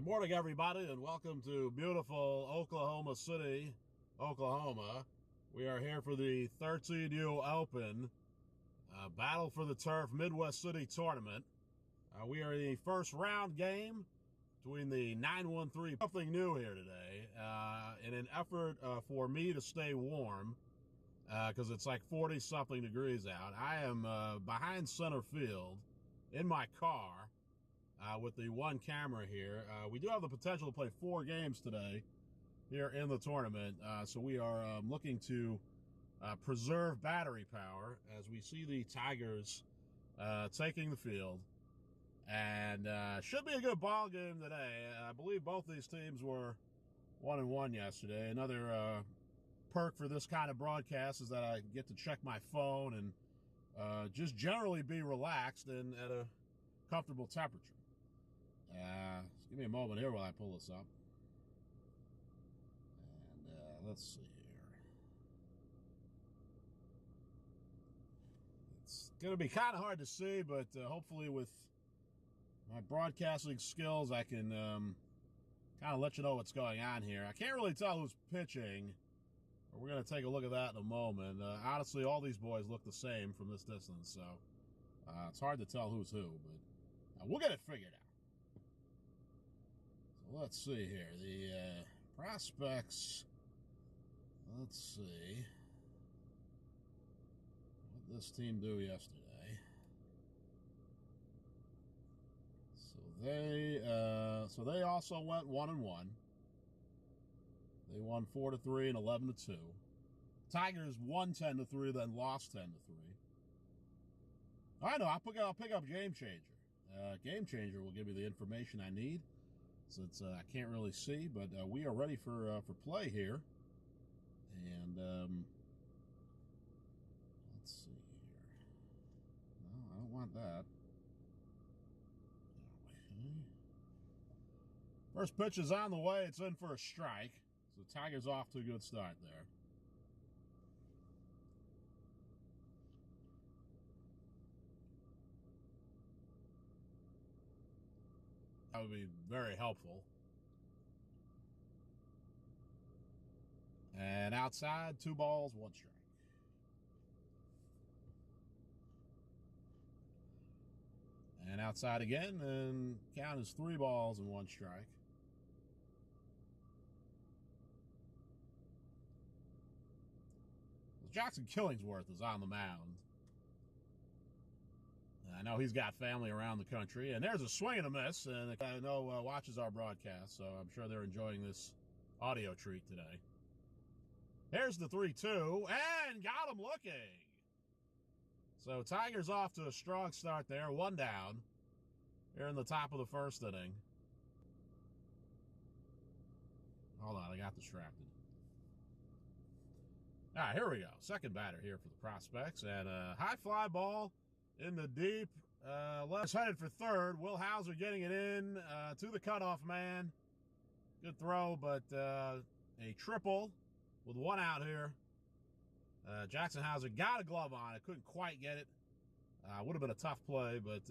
Good morning, everybody, and welcome to beautiful Oklahoma City, Oklahoma. We are here for the 13U Open Battle for the Turf Midwest City Tournament. We are in the first round game between the 913. Something new here today in an effort for me to stay warm because it's like 40-something degrees out. I am behind center field in my car. With the one camera here. We do have the potential to play 4 games today here in the tournament. So we are looking to preserve battery power as we see the Tigers taking the field. And should be a good ball game today. I believe both these teams were 1-1 yesterday. Another perk for this kind of broadcast is that I get to check my phone and just generally be relaxed and at a comfortable temperature. Just give me a moment here while I pull this up. And let's see here. It's going to be kind of hard to see, but hopefully with my broadcasting skills, I can kind of let you know what's going on here. I can't really tell who's pitching, but we're going to take a look at that in a moment. Honestly, all these boys look the same from this distance, so it's hard to tell who's who, but we'll get it figured out. Let's see here. The prospects. Let's see what this team do yesterday. So they also went 1-1. They won 4-3 and 11-2. Tigers won 10-3, then lost 10-3. I know. I'll pick up Game Changer. Game Changer will give me the information I need. Since I can't really see, but we are ready for play here. And let's see here. No, I don't want that. Okay. First pitch is on the way. It's in for a strike. So Tigers off to a good start there. That would be very helpful. And outside, 2 balls, 1 strike. And outside again, and count is 3 balls and 1 strike. Jackson Killingsworth is on the mound. I know he's got family around the country, and there's a swing and a miss, and I know watches our broadcast, so I'm sure they're enjoying this audio treat today. Here's the 3-2, and got him looking. So Tigers off to a strong start there, 1 down here in the top of the first inning. Hold on, I got distracted. All right, here we go. Second batter here for the prospects, and a high fly ball in the deep left, headed for third. Will Hauser getting it in to the cutoff man. Good throw, but a triple with 1 out here. Jackson Hauser got a glove on it. Couldn't quite get it. Would have been a tough play, but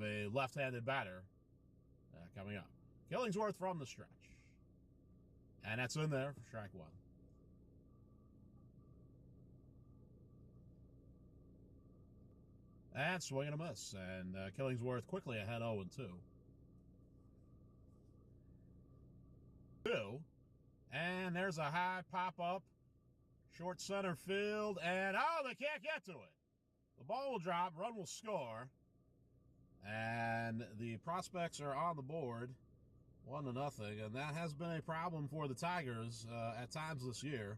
a left-handed batter coming up. Killingsworth from the stretch. And that's in there for strike 1. And swing and a miss. And Killingsworth quickly ahead 0-2. And there's a high pop-up. Short center field. And, oh, they can't get to it. The ball will drop. Run will score. And the prospects are on the board. 1-0. And that has been a problem for the Tigers at times this year.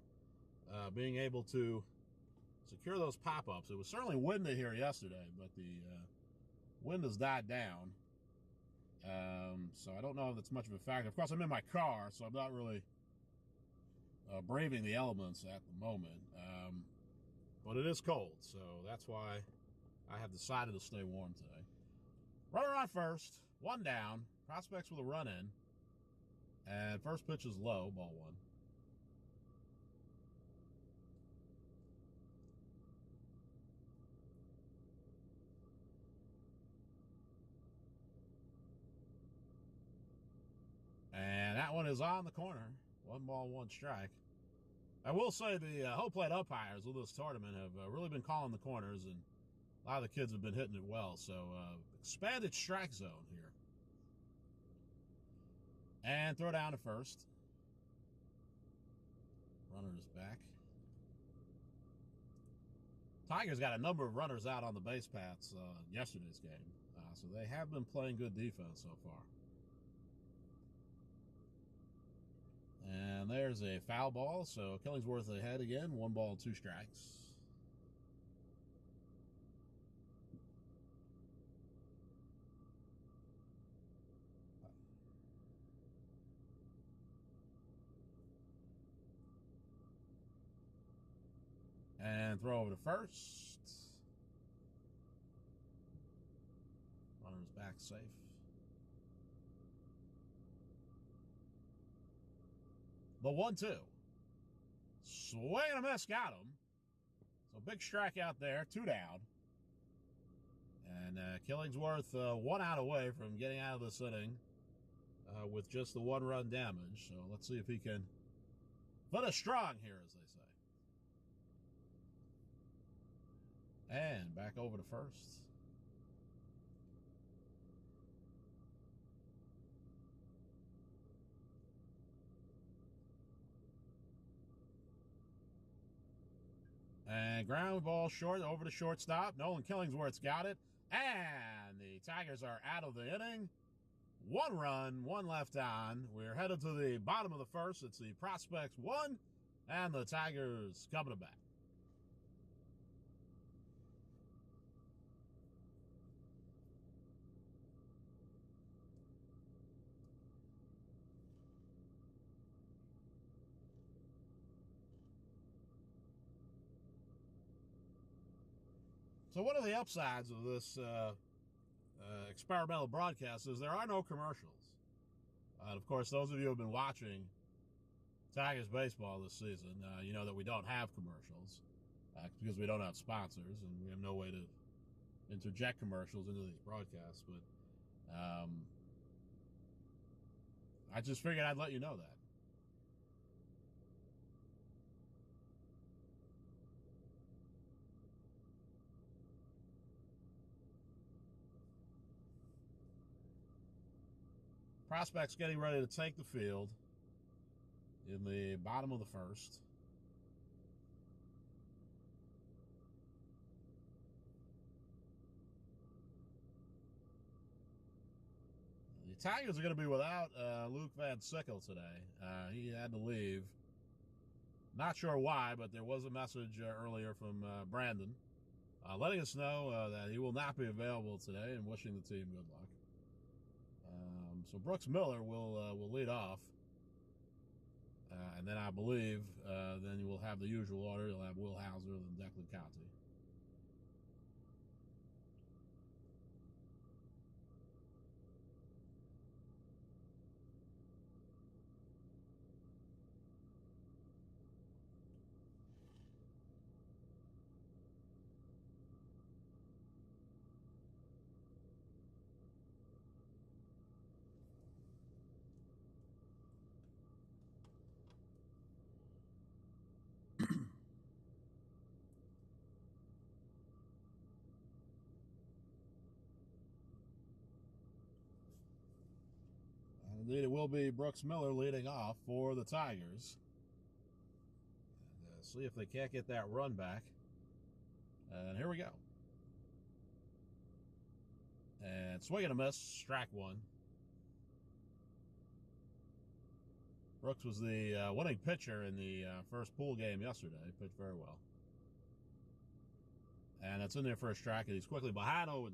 Being able to secure those pop-ups. It was certainly windy here yesterday, but the wind has died down. So I don't know if that's much of a factor. Of course, I'm in my car, so I'm not really braving the elements at the moment. But it is cold, so that's why I have decided to stay warm today. Runner on first, 1 down. Prospects with a run in. And first pitch is low, ball 1. is on the corner. 1 ball, 1 strike. I will say the home plate umpires with this tournament have really been calling the corners, and a lot of the kids have been hitting it well. So expanded strike zone here. And throw down to first. Runner is back. Tigers got a number of runners out on the base paths in yesterday's game. So they have been playing good defense so far. And there's a foul ball, so Killingsworth ahead again. 1 ball, 2 strikes. And throw over to first. Runner's back safe. The 1-2. Swing and a miss, got him. So big strikeout there, 2 down. And Killingsworth 1 out away from getting out of this inning with just the 1-run damage. So let's see if he can finish strong here, as they say. And back over to first. And ground ball short over to shortstop. Nolan Killingsworth's got it. And the Tigers are out of the inning. 1 run, 1 left on. We're headed to the bottom of the first. It's the Prospects 1 and the Tigers coming back. So one of the upsides of this experimental broadcast is there are no commercials. And of course, those of you who have been watching Tigers baseball this season, you know that we don't have commercials because we don't have sponsors and we have no way to interject commercials into these broadcasts. But I just figured I'd let you know that. Prospects getting ready to take the field in the bottom of the first. The Tigers are going to be without Luke Van Sickle today. He had to leave. Not sure why, but there was a message earlier from Brandon letting us know that he will not be available today and wishing the team good luck. So Brooks Miller will lead off. And then I believe then you will have the usual order. You'll have Will Hauser and Declan Conti. Indeed, it will be Brooks Miller leading off for the Tigers. And see if they can't get that run back. And here we go. And swing and a miss, strike 1. Brooks was the winning pitcher in the first pool game yesterday. He pitched very well. And it's in there for a strike, and he's quickly behind 0-2.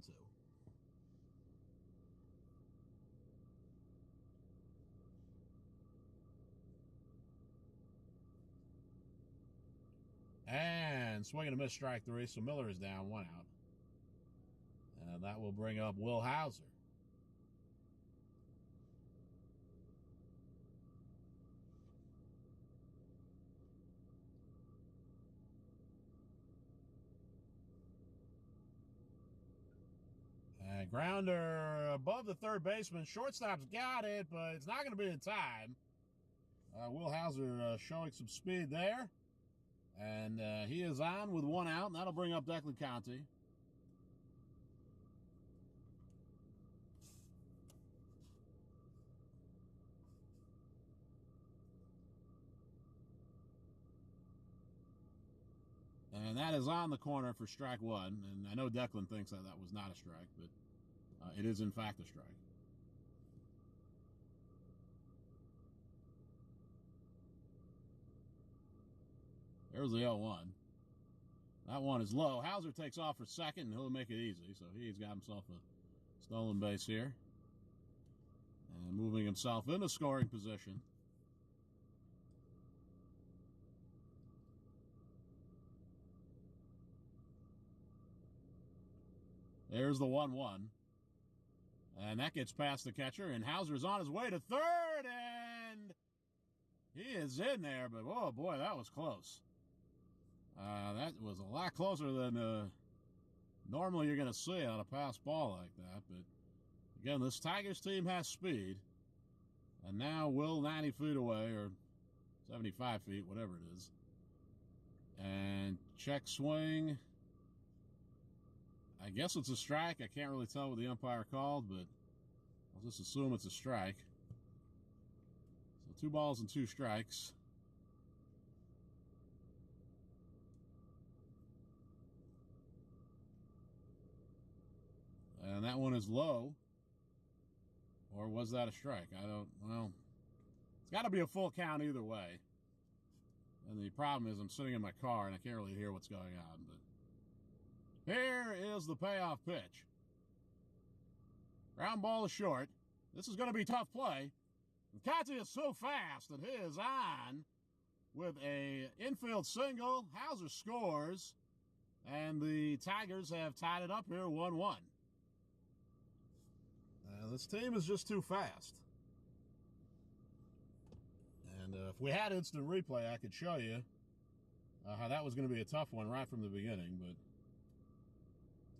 And swing and a miss, strike 3. So Miller is down, 1 out. And that will bring up Will Hauser. And grounder above the third baseman. Shortstop's got it, but it's not going to be in time. Will Hauser showing some speed there. And he is on with one out, and that'll bring up Declan Conti. And that is on the corner for strike one. And I know Declan thinks that was not a strike, but it is in fact a strike. There's the 0-1. That one is low. Hauser takes off for second, and he'll make it easy. So he's got himself a stolen base here. And moving himself into scoring position. There's the 1-1. And that gets past the catcher, and Hauser's on his way to third, and he is in there, but oh boy, that was close. That was a lot closer than normally you're going to see on a pass ball like that. But again, this Tigers team has speed. And now Will 90 feet away, or 75 feet, whatever it is. And check swing. I guess it's a strike. I can't really tell what the umpire called, but I'll just assume it's a strike. So 2 balls and 2 strikes. And that one is low. Or was that a strike? Well, it's got to be a full count either way. And the problem is I'm sitting in my car and I can't really hear what's going on. But here is the payoff pitch. Ground ball is short. This is going to be tough play. And Conti is so fast that he is on with a infield single. Hauser scores. And the Tigers have tied it up here 1-1. This team is just too fast. And if we had instant replay, I could show you how that was going to be a tough one right from the beginning. But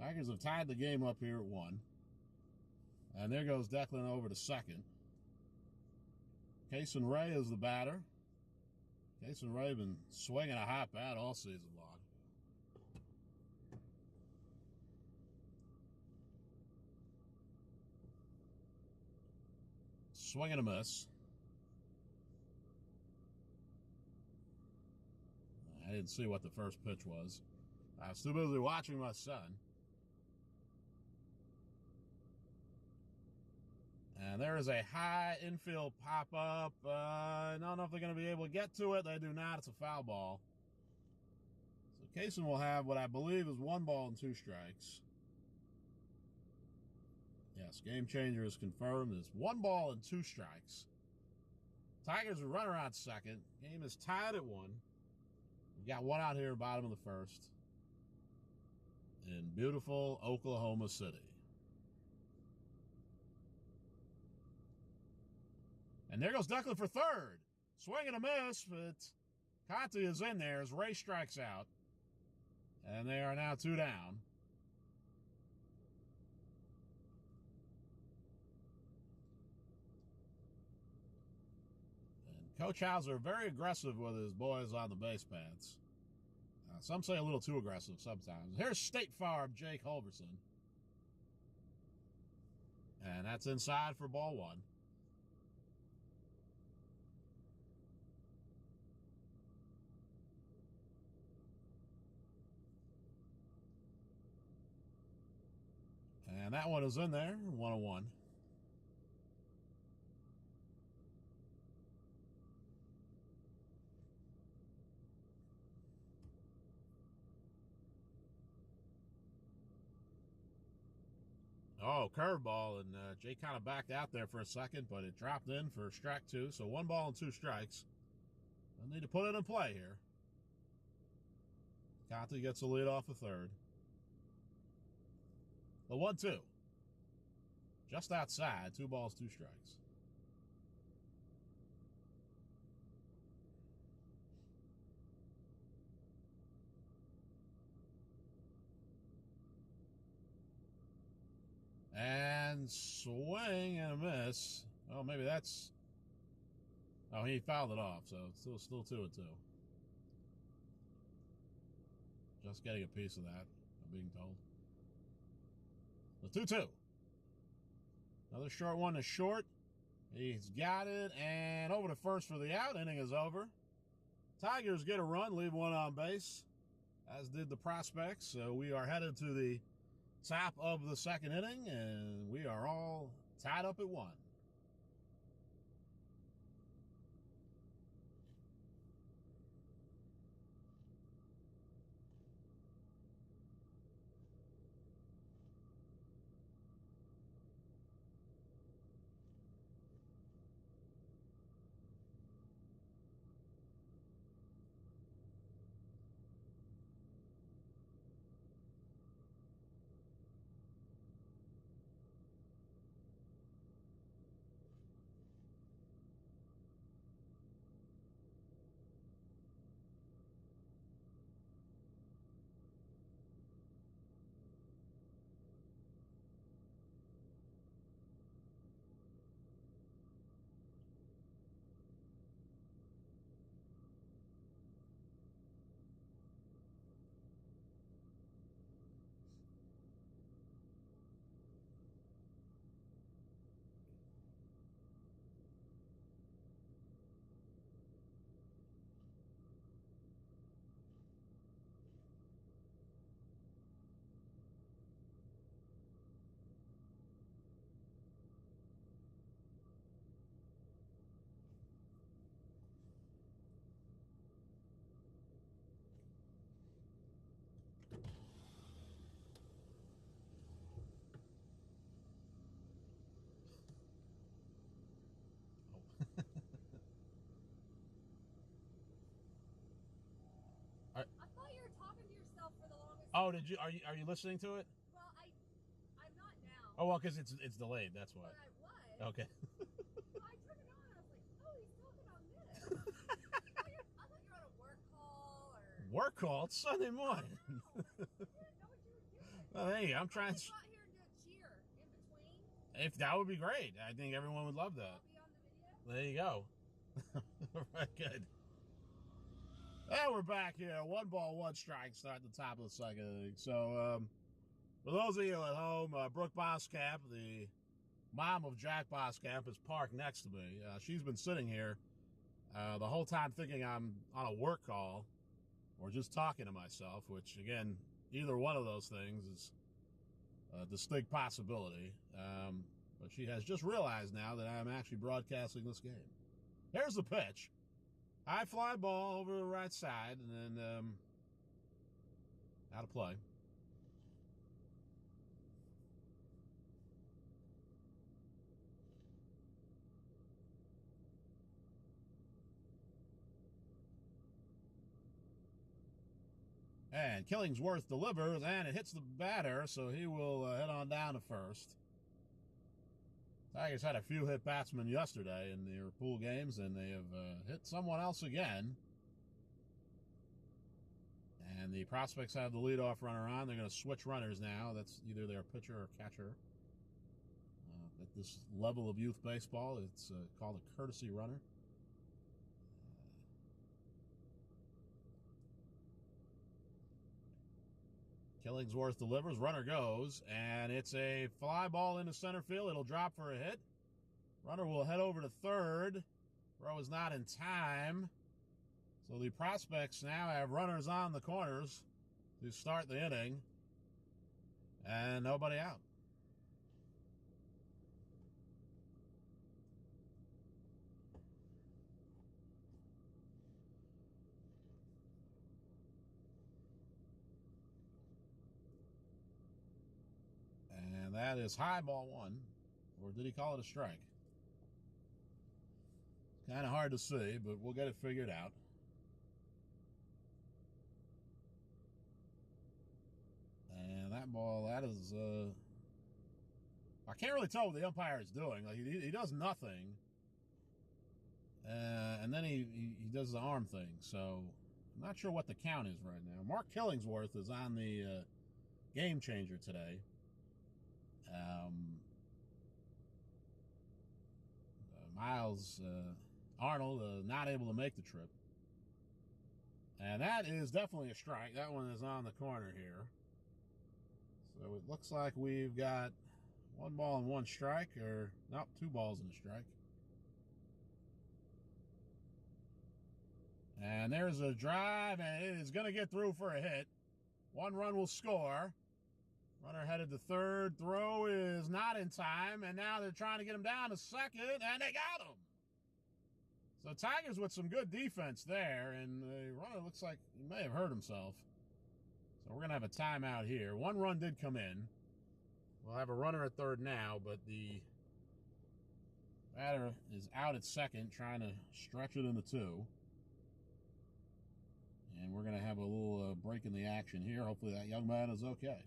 Tigers have tied the game up here at 1. And there goes Declan over to second. Kason Ray is the batter. Kason Ray been swinging a hot bat all season long. Swing and a miss. I didn't see what the first pitch was. I was too busy watching my son. And there is a high infield pop-up. I don't know if they're going to be able to get to it. They do not. It's a foul ball. So Kason will have what I believe is 1 ball and 2 strikes. Yes, game changer is confirmed. It's 1 ball and 2 strikes. Tigers are running around second. Game is tied at 1. We've got 1 out here, bottom of the first. In beautiful Oklahoma City. And there goes Declan for third. Swing and a miss, but Conti is in there as Ray strikes out. And they are now 2 down. Coach Hauser very aggressive with his boys on the base paths. Some say a little too aggressive sometimes. Here's State Farm, Jake Holverson. And that's inside for ball 1. And that one is in there, 1-1. Oh, curveball, and Jake kind of backed out there for a second, but it dropped in for strike 2. So 1 ball and 2 strikes. They'll need to put it in play here. Conti gets the lead off the third. The 1-2. Just outside, 2 balls, 2 strikes. And swing and a miss. Oh, maybe that's Oh, he fouled it off, so it's still 2-2. Just getting a piece of that, I'm being told. The 2-2. Another short one is short. He's got it, and over to first for the out. Inning is over. Tigers get a run, leave one on base, as did the Prospects. So we are headed to the top of the second inning, and we are all tied up at 1. I thought you were talking to yourself for the longest Oh, time. did you? Are you listening to it? Well, I'm not now. Oh, well, because it's delayed. That's why. But I was. Okay. So I turned it on and I was like, oh, he's talking on this. I thought you were on a work call or. Work call. It's Sunday morning. I didn't know what you were doing. Oh, hey, I'm trying. Come out here and do a cheer in between. If that would be great, I think everyone would love that. I'll be on the video. There you go. All right, good. And we're back here. 1 ball, 1 strike. Start at the top of the second inning. So, for those of you at home, Brooke Boskamp, the mom of Jack Boskamp, is parked next to me. She's been sitting here the whole time thinking I'm on a work call or just talking to myself, which, again, either one of those things is a distinct possibility. But she has just realized now that I'm actually broadcasting this game. Here's the pitch. High fly ball over the right side, and then out of play. And Killingsworth delivers, and it hits the batter, so he will head on down to first. Tigers had a few hit batsmen yesterday in their pool games, and they have hit someone else again. And the Prospects have the leadoff runner on. They're going to switch runners now. That's either their pitcher or catcher. At this level of youth baseball, it's called a courtesy runner. Killingsworth delivers, runner goes, and it's a fly ball into center field. It'll drop for a hit. Runner will head over to third. Throw is not in time. So the Prospects now have runners on the corners to start the inning, and nobody out. And that is high ball 1. Or did he call it a strike? Kind of hard to see, but we'll get it figured out. And that ball, that is, I can't really tell what the umpire is doing. Like he does nothing. And then he does the arm thing. So I'm not sure what the count is right now. Mark Killingsworth is on the game changer today. Miles Arnold not able to make the trip. And that is definitely a strike. That one is on the corner here. So it looks like we've got 1 ball and 1 strike, or nope, 2 balls and a strike. And there's a drive, and it is going to get through for a hit. 1 run will score. Runner headed to third. Throw is not in time, and now they're trying to get him down to second, and they got him. So Tigers with some good defense there, and the runner looks like he may have hurt himself. So we're going to have a timeout here. 1 run did come in. We'll have a runner at third now, but the batter is out at second, trying to stretch it into 2. And we're going to have a little break in the action here. Hopefully that young man is okay.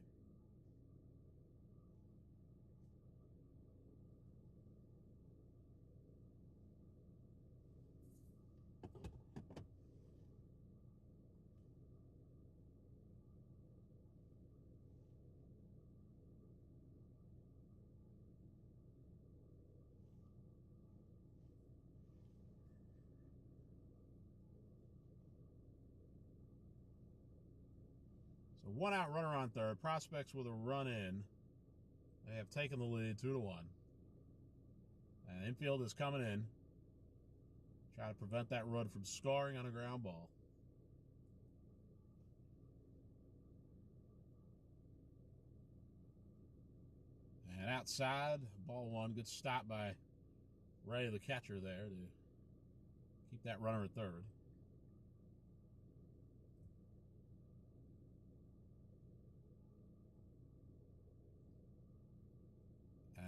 So 1 out, runner on third. Prospects with a run in. They have taken the lead 2-1. And infield is coming in. Try to prevent that run from scoring on a ground ball. And outside, ball 1. Good stop by Ray, the catcher, there to keep that runner at third.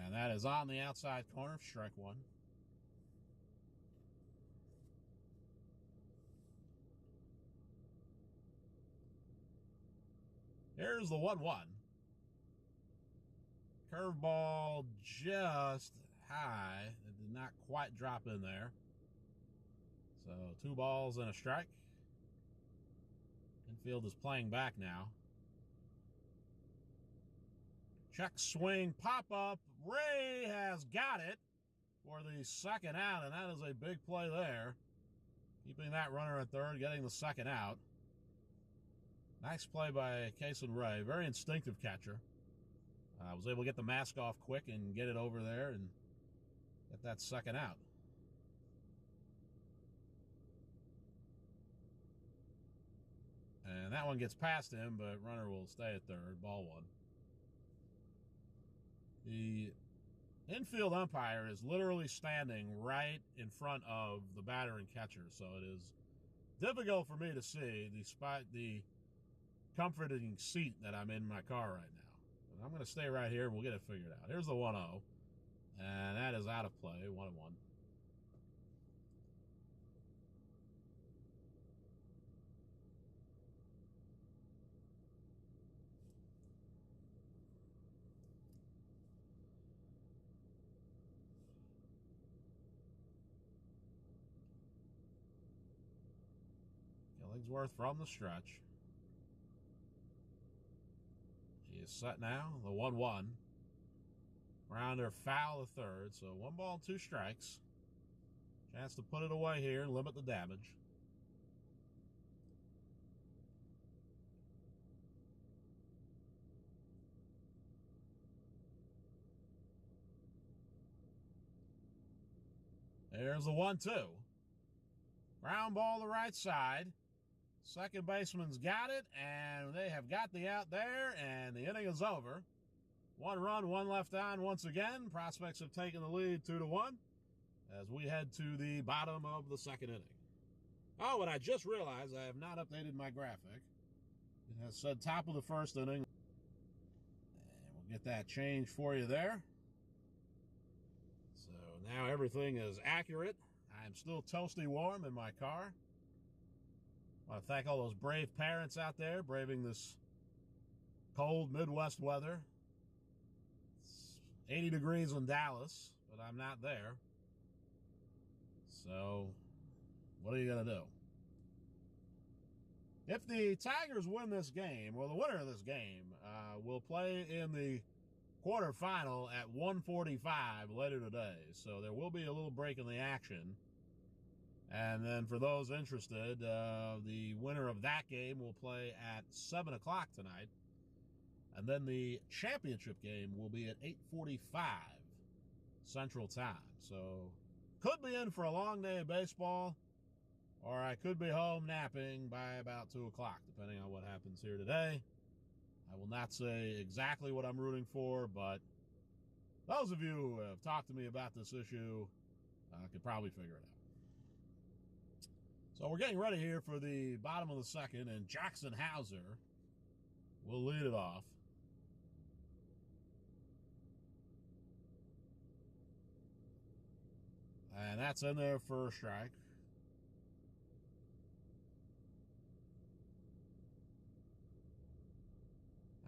And that is on the outside corner, strike 1. Here's the 1-1. Curveball just high. It did not quite drop in there. So 2 balls and a strike. Infield is playing back now. Check swing, pop up. Ray has got it for the second out, and that is a big play there. Keeping that runner at third, getting the second out. Nice play by Kason Ray. Very instinctive catcher. Was able to get the mask off quick and get it over there and get that second out. And that one gets past him, but runner will stay at third, ball 1. The infield umpire is literally standing right in front of the batter and catcher, so it is difficult for me to see despite the comforting seat that I'm in my car right now. But I'm going to stay right here and we'll get it figured out. Here's the 1-0, and that is out of play, 1-1. Killingsworth from the stretch. He is set now, the 1-1. Grounder foul to third, so 1 ball, 2 strikes. Chance to put it away here and limit the damage. There's the 1-2. Ground ball to right side. Second baseman's got it, and they have got the out there, and the inning is over. 1 run, 1 left on once again. Prospects have taken the lead 2-1 as we head to the bottom of the second inning. Oh, and I just realized I have not updated my graphic. It has said top of the first inning. And we'll get that changed for you there. So now everything is accurate. I'm still toasty warm in my car. I want to thank all those brave parents out there braving this cold Midwest weather. It's 80 degrees in Dallas, but I'm not there. So, what are you going to do? If the Tigers win this game, or the winner of this game, will play in the quarterfinal at 1:45 later today. So there will be a little break in the action. And then for those interested, the winner of that game will play at 7 o'clock tonight. And then the championship game will be at 8:45 Central Time. So could be in for a long day of baseball, or I could be home napping by about 2 o'clock, depending on what happens here today. I will not say exactly what I'm rooting for, but those of you who have talked to me about this issue could probably figure it out. So we're getting ready here for the bottom of the second, and Jackson Hauser will lead it off. And that's in there for a strike.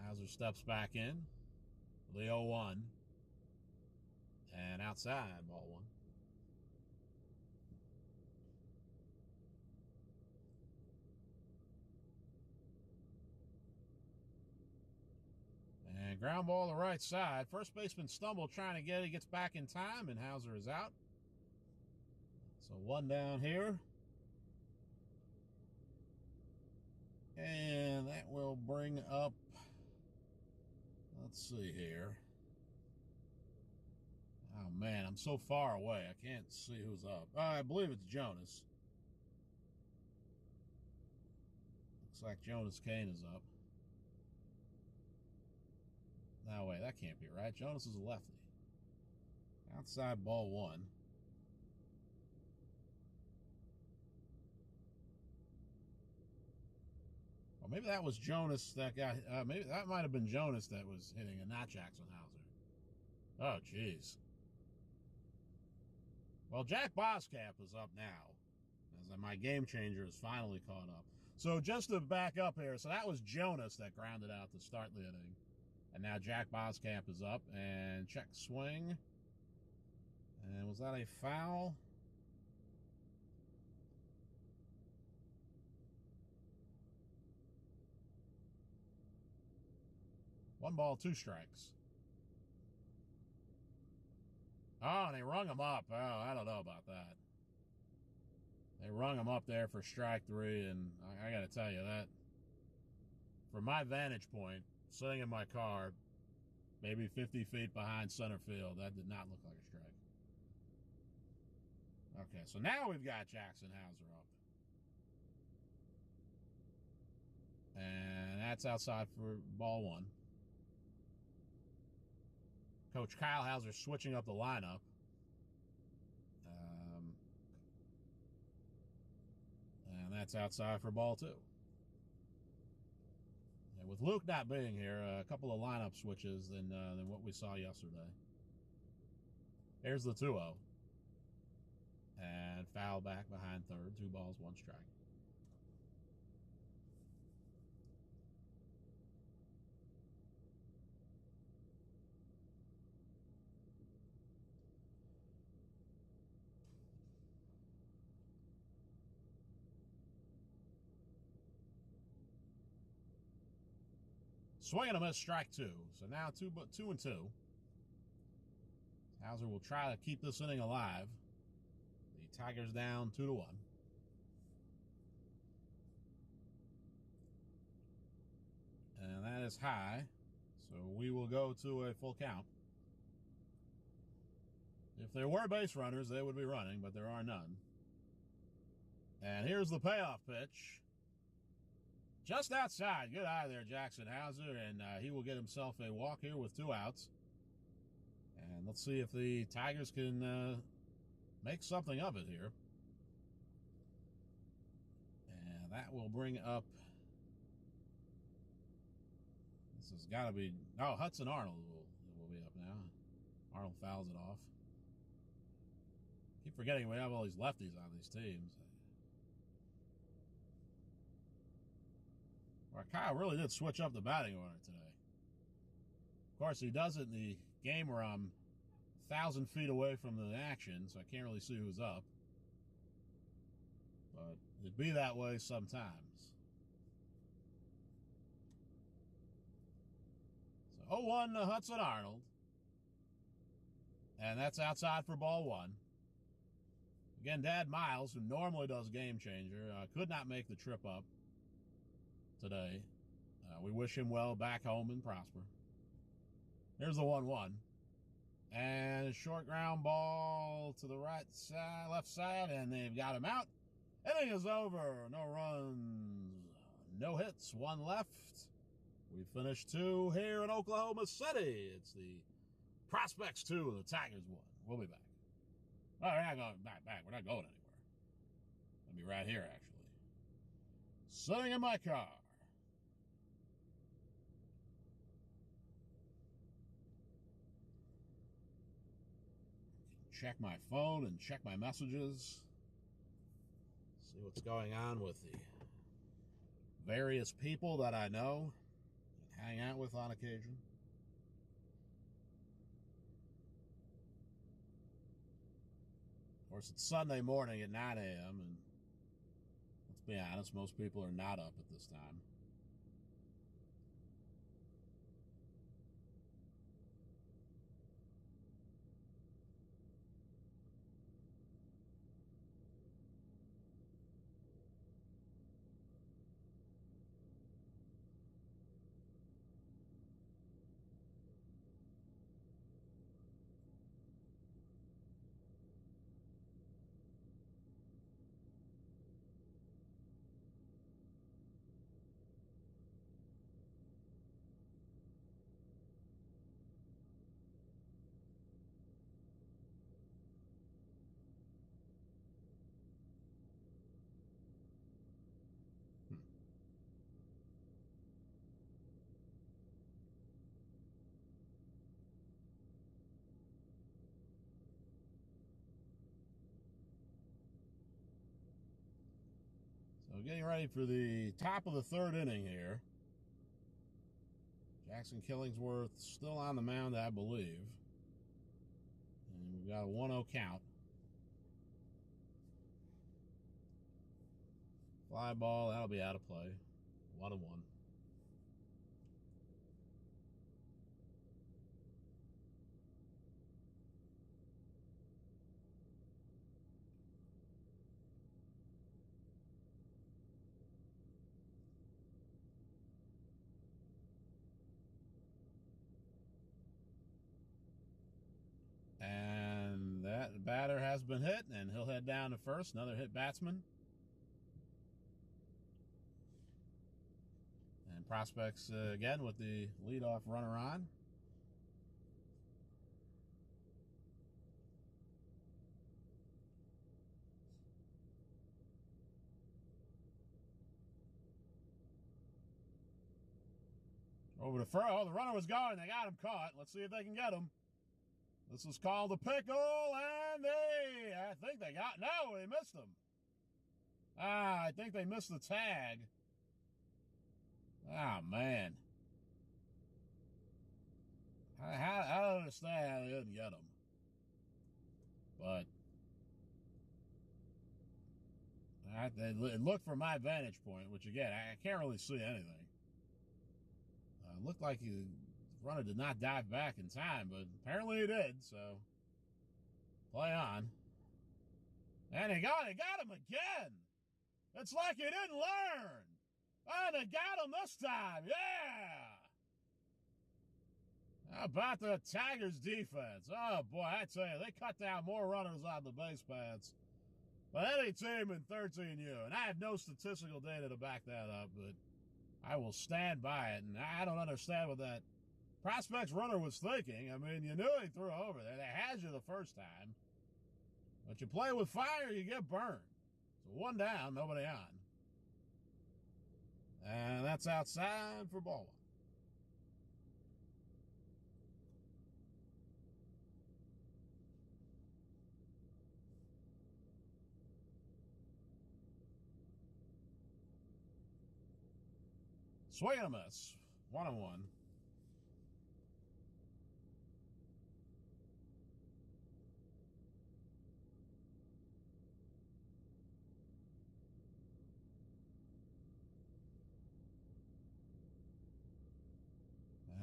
Hauser steps back in. The 0-1. And outside, ball one. And ground ball to the right side. First baseman stumbled trying to get it. He gets back in time, and Hauser is out. So one down here. And that will bring up, let's see here. Oh, man, I'm so far away. I can't see who's up. I believe it's Jonas. Looks like Jonas Kane is up. No, wait, that can't be right. Jonas is a lefty. Outside ball one. Or maybe that was Jonas that guy. Maybe that might have been Jonas that was hitting and not Jackson Hauser. Oh, jeez. Well, Jack Boscamp is up now, as my game changer is finally caught up. So just to back up here, so that was Jonas that grounded out to start the inning. And now Jack Boscamp is up, and check swing. And was that a foul? One ball, two strikes. Oh, and they rung him up. Oh, I don't know about that. They rung him up there for strike three, and I got to tell you that, from my vantage point, sitting in my car, maybe 50 feet behind center field, that did not look like a strike. Okay, so now we've got Jackson Hauser up. And that's outside for ball one. Coach Kyle Hauser switching up the lineup. And that's outside for ball two. And with Luke not being here, a couple of lineup switches than what we saw yesterday. Here's the 2-0. And foul back behind third. 2 balls, 1 strike. Swing and a miss, strike 2. So now 2-2. Hauser will try to keep this inning alive. The Tigers down 2-1. And that is high. So we will go to a full count. If there were base runners, they would be running, but there are none. And here's the payoff pitch. Just outside. Good eye there, Jackson Hauser, and he will get himself a walk here with 2 outs. And let's see if the Tigers can make something of it here. And that will bring up, this has got to be, oh, Hudson Arnold will be up now. Arnold fouls it off. Keep forgetting we have all these lefties on these teams. Well, Kyle really did switch up the batting order today. Of course, he does it in the game where I'm 1,000 feet away from the action, so I can't really see who's up. But it'd be that way sometimes. So 0-1 to Hudson Arnold. And that's outside for ball one. Again, Dad Miles, who normally does Game Changer, could not make the trip up today. We wish him well back home and prosper. Here's the 1-1. And a short ground ball to the right side, left side, and they've got him out. Inning is over. No runs, no hits, one left. We finished 2 here in Oklahoma City. It's the Prospects 2, the Tigers 1. We'll be back. Well, we're not going back. We're not going anywhere. I'll be right here, actually. Sitting in my car. Check my phone and check my messages. See what's going on with the various people that I know and hang out with on occasion. Of course, it's Sunday morning at 9 a.m. and let's be honest, most people are not up at this time. So getting ready for the top of the 3rd inning here. Jackson Killingsworth still on the mound, I believe. And we've got a 1-0 count. Fly ball, that'll be out of play. 1-1. And that batter has been hit, and he'll head down to first. Another hit batsman. And Prospects again with the leadoff runner on. Over to first. Oh, the runner was going. They got him caught. Let's see if they can get him. This is called a pickle, and I think they got, no, they missed him. I think they missed the tag. Oh, man. I don't understand how they didn't get him. But it looked from my vantage point, which again, I can't really see anything. It looked like the runner did not dive back in time, but apparently he did, so play on. And they got him again. It's like he didn't learn. And they got him this time, yeah. How about the Tigers defense? Oh, boy, I tell you, they cut down more runners on the base paths than any team in 13U. And I have no statistical data to back that up, but I will stand by it. And I don't understand what that Prospects runner was thinking. I mean, you knew he threw over there. They had you the first time. But you play with fire, you get burned. So 1 down, nobody on. And that's outside for ball 1. Swing and a miss. 1-1.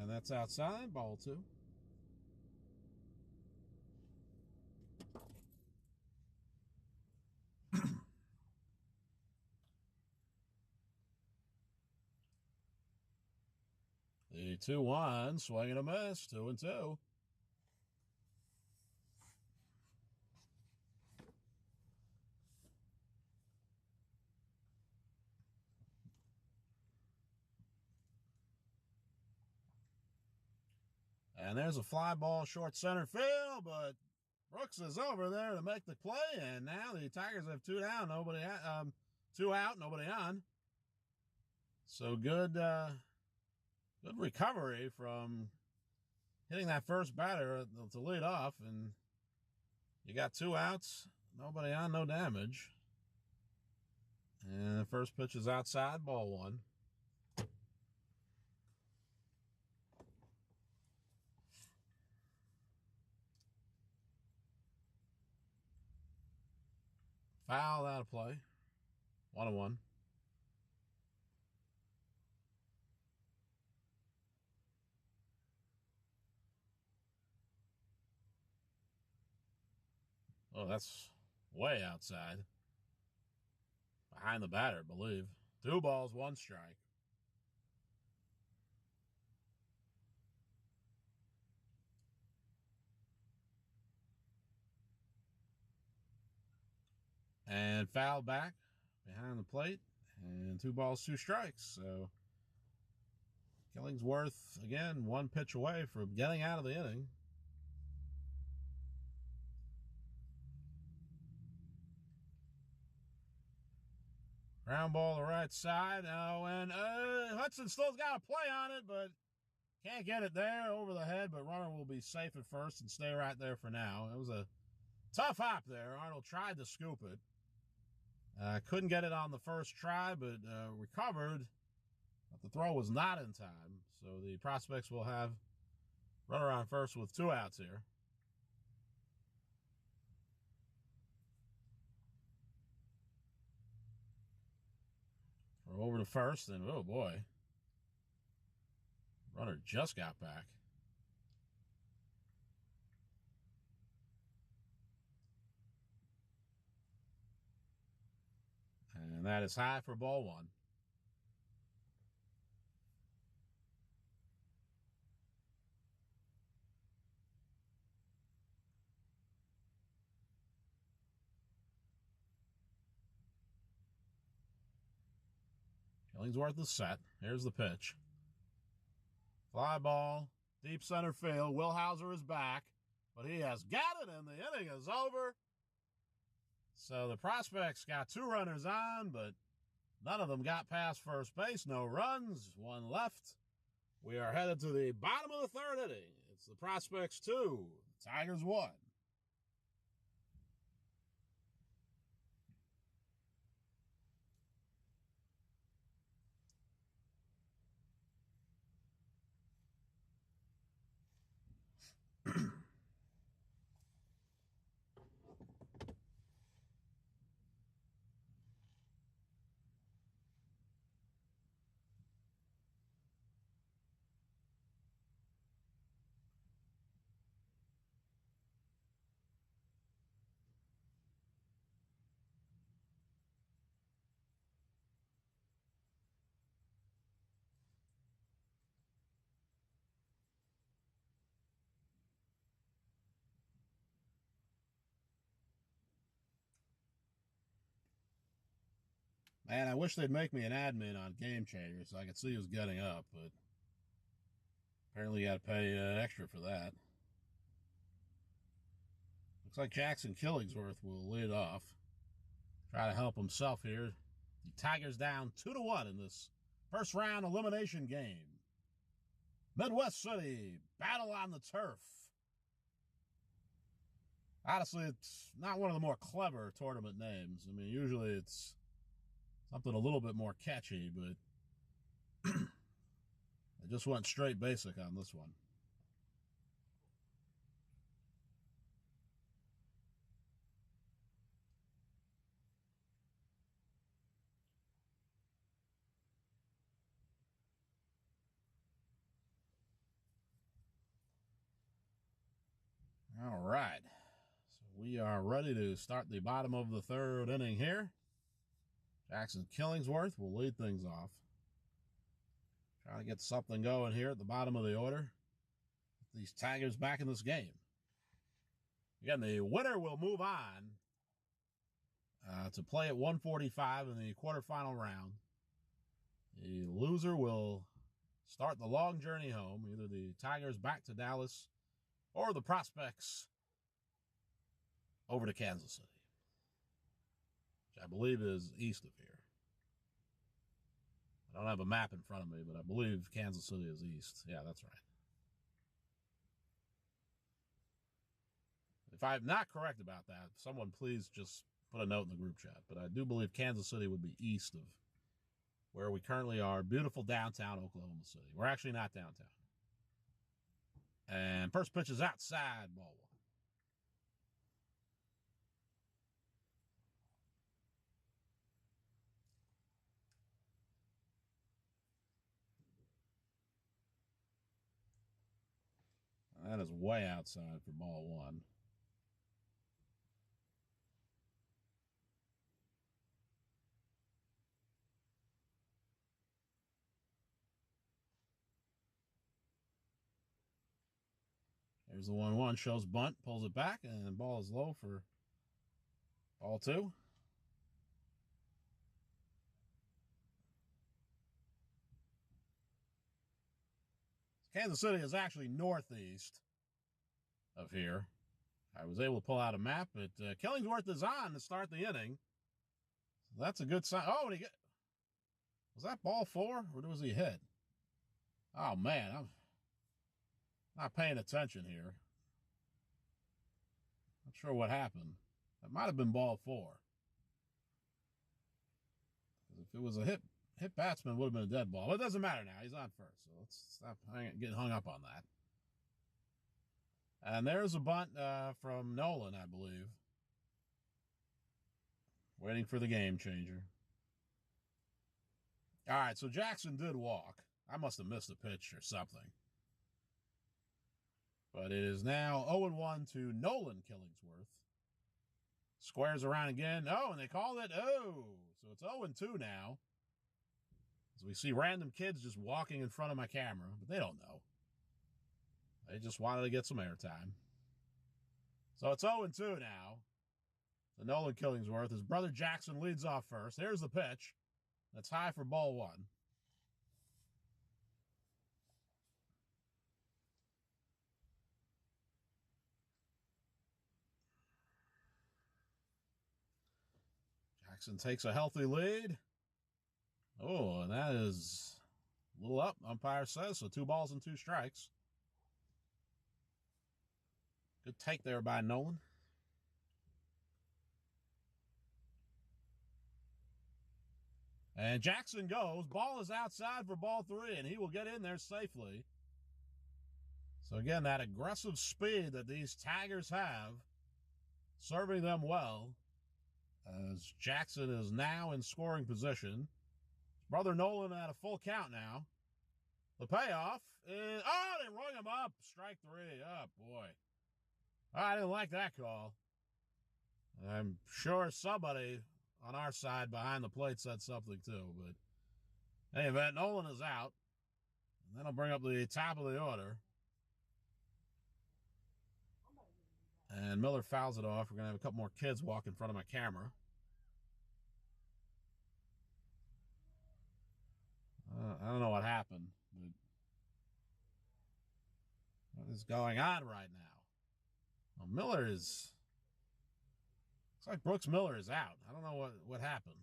And that's outside, ball 2. The 2-1, swing and a miss, 2-2. And there's a fly ball short center field, but Brooks is over there to make the play, and now the Tigers have 2 down, 2 out, nobody on. So good recovery from hitting that first batter to lead off, and you got 2 outs, nobody on, no damage. And the first pitch is outside, ball 1. Foul out of play. 1-1. Oh, that's way outside. Behind the batter, I believe. 2 balls, 1 strike. And foul back behind the plate. And 2 balls, 2 strikes. So Killingsworth, again, 1 pitch away from getting out of the inning. Ground ball to the right side. Oh, and Hudson still's got a play on it, but can't get it there over the head. But runner will be safe at first and stay right there for now. It was a tough hop there. Arnold tried to scoop it. Couldn't get it on the first try, but recovered. But the throw was not in time. So the Prospects will have runner on first with 2 outs here. We're over to first, and oh boy. Runner just got back. And that is high for ball 1. Killingsworth is set. Here's the pitch. Fly ball, deep center field. Wilhauser is back, but he has got it, and the inning is over. So the Prospects got 2 runners on, but none of them got past first base. No runs, 1 left. We are headed to the bottom of the 3rd inning. It's the Prospects 2, Tigers 1. Man, I wish they'd make me an admin on Game Changer so I could see who's getting up, but apparently you got to pay extra for that. Looks like Jackson Killingsworth will lead off. Try to help himself here. The Tigers down 2-1 in this first round elimination game. Midwest City, battle on the turf. Honestly, it's not one of the more clever tournament names. I mean, usually it's something a little bit more catchy, but I just went straight basic on this one. All right. So we are ready to start the bottom of the 3rd inning here. Jackson Killingsworth will lead things off. Trying to get something going here at the bottom of the order. These Tigers back in this game. Again, the winner will move on to play at 145 in the quarterfinal round. The loser will start the long journey home, either the Tigers back to Dallas or the Prospects over to Kansas City, which I believe is east of here. I don't have a map in front of me, but I believe Kansas City is east. Yeah, that's right. If I'm not correct about that, someone please just put a note in the group chat. But I do believe Kansas City would be east of where we currently are. Beautiful downtown Oklahoma City. We're actually not downtown. And first pitch is outside, ball one. That is way outside for ball one. There's the 1-1, shows bunt, pulls it back, and the ball is low for ball two. Kansas City is actually northeast of here. I was able to pull out a map, but Killingsworth is on to start the inning. So that's a good sign. Oh, was that ball four, or was he hit? Oh, man, I'm not paying attention here. Not sure what happened. That might have been ball four. If it was a hit batsman, it would have been a dead ball. But it doesn't matter now. He's on first, so let's stop getting hung up on that. And there's a bunt from Nolan, I believe. Waiting for the game changer. All right, so Jackson did walk. I must have missed a pitch or something. But it is now 0-1 to Nolan Killingsworth. Squares around again. Oh, and they called it. Oh, so it's 0-2 now. As we see random kids just walking in front of my camera, but they don't know. They just wanted to get some airtime. So it's 0-2 now. The Nolan Killingsworth. His brother Jackson leads off first. Here's the pitch. That's high for ball one. Jackson takes a healthy lead. Oh, and that is a little up, umpire says, so 2 balls and 2 strikes. Good take there by Nolan. And Jackson goes. Ball is outside for ball 3, and he will get in there safely. So again, that aggressive speed that these Tigers have, serving them well, as Jackson is now in scoring position. Brother Nolan at a full count now. The payoff is, oh, they rung him up. Strike 3. Oh, boy. I didn't like that call. I'm sure somebody on our side behind the plate said something too, but in any event, Nolan is out. And then I'll bring up the top of the order. And Miller fouls it off. We're going to have a couple more kids walk in front of my camera. I don't know what happened, but what is going on right now? Well, Miller is... Looks like Brooks Miller is out. I don't know what happened.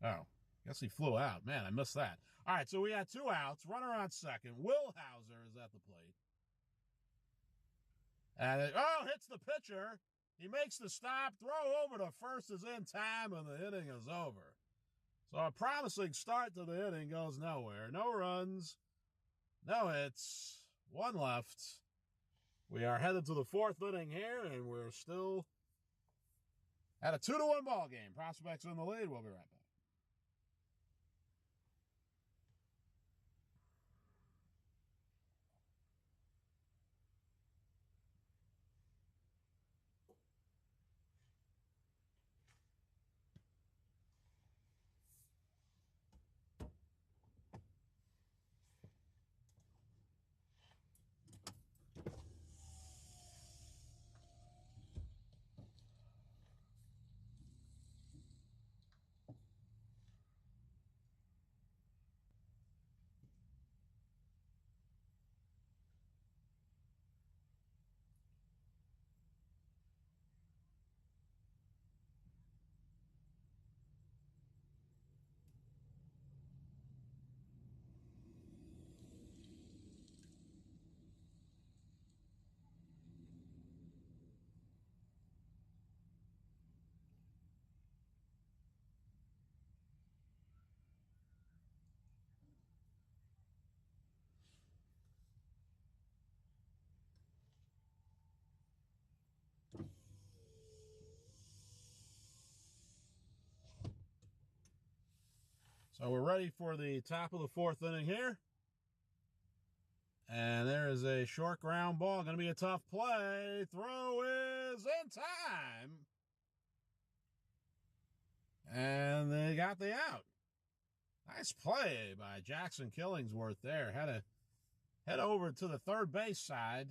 Oh, guess he flew out. Man, I missed that. All right, so we had 2 outs. Runner on second. Will Hauser is at the plate. And hits the pitcher. He makes the stop. Throw over to first is in time, and the inning is over. So a promising start to the inning goes nowhere. No runs, no hits, 1 left. We are headed to the 4th inning here, and we're still at a 2-1 ball game. Prospects in the lead. We'll be right back. So we're ready for the top of the fourth inning here. And there is a short ground ball. Going to be a tough play. Throw is in time. And they got the out. Nice play by Jackson Killingsworth there. Had to head over to the third base side,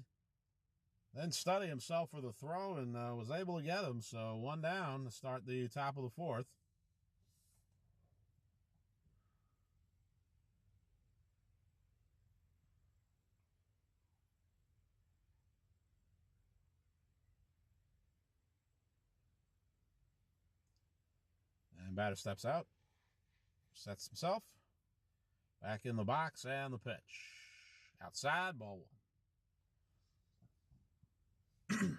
then study himself for the throw, and was able to get him. So one down to start the top of the fourth. And batter steps out, sets himself, back in the box, and the pitch. Outside, ball one.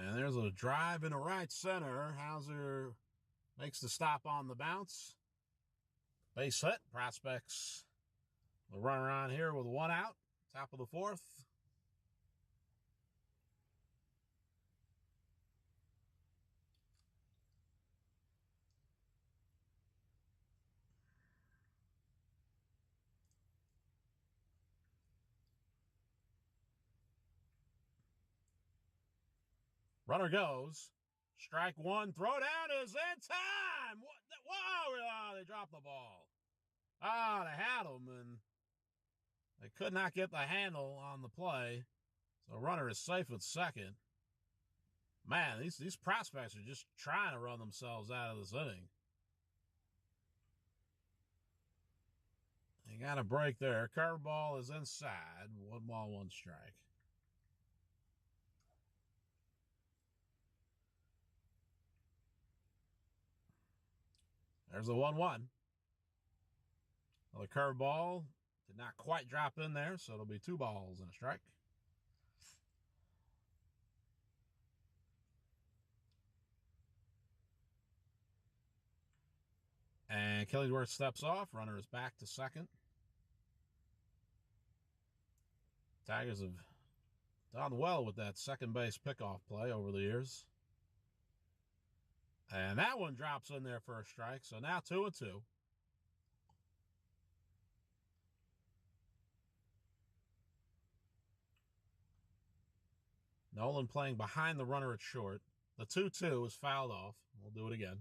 And there's a drive in the right center. Hauser makes the stop on the bounce. Base hit. Prospects the runner on here with one out. Top of the fourth. Runner goes. Strike one. Throw down is in time. Whoa, they dropped the ball. They had him, and they could not get the handle on the play. So runner is safe at second. Man, these prospects are just trying to run themselves out of this inning. They got a break there. Curveball is inside. 1 ball, 1 strike. There's the 1-1. Well, the curveball did not quite drop in there, so it'll be 2 balls and a strike. And Killingsworth steps off. Runner is back to second. Tigers have done well with that second base pickoff play over the years. And that one drops in there for a strike. So now 2-2. Nolan playing behind the runner at short. The 2-2 is fouled off. We'll do it again.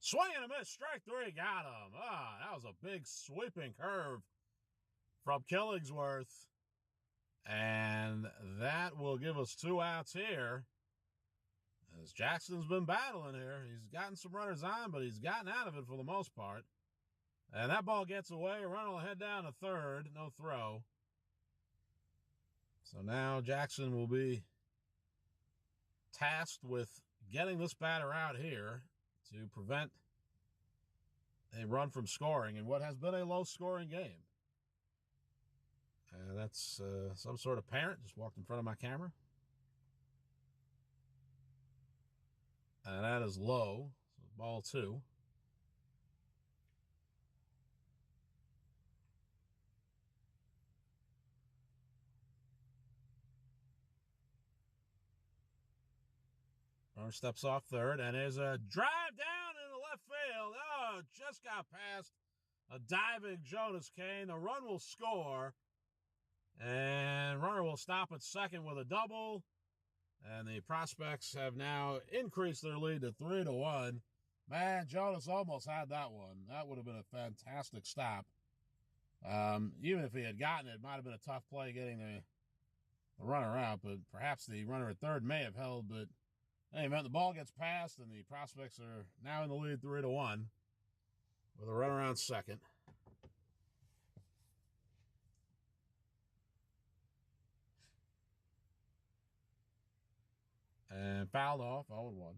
Swing and a miss, strike 3, got him. That was a big sweeping curve from Killingsworth. And that will give us 2 outs here. As Jackson's been battling here. He's gotten some runners on, but he's gotten out of it for the most part. And that ball gets away. Runner will head down to third. No throw. So now Jackson will be tasked with getting this batter out here to prevent a run from scoring in what has been a low-scoring game. That's some sort of parent just walked in front of my camera. And that is low. So ball 2. Runner steps off third, and there's a drive down in the left field. Just got past a diving Jonas Kane. The run will score, and runner will stop at second with a double. And the Prospects have now increased their lead to 3-1. Man, Jonas almost had that one. That would have been a fantastic stop. Even if he had gotten it, it might have been a tough play getting the runner out, but perhaps the runner at third may have held, but anyway, the ball gets passed, and the Prospects are now in the lead 3-1 with a runner on second. And fouled off, 0-1.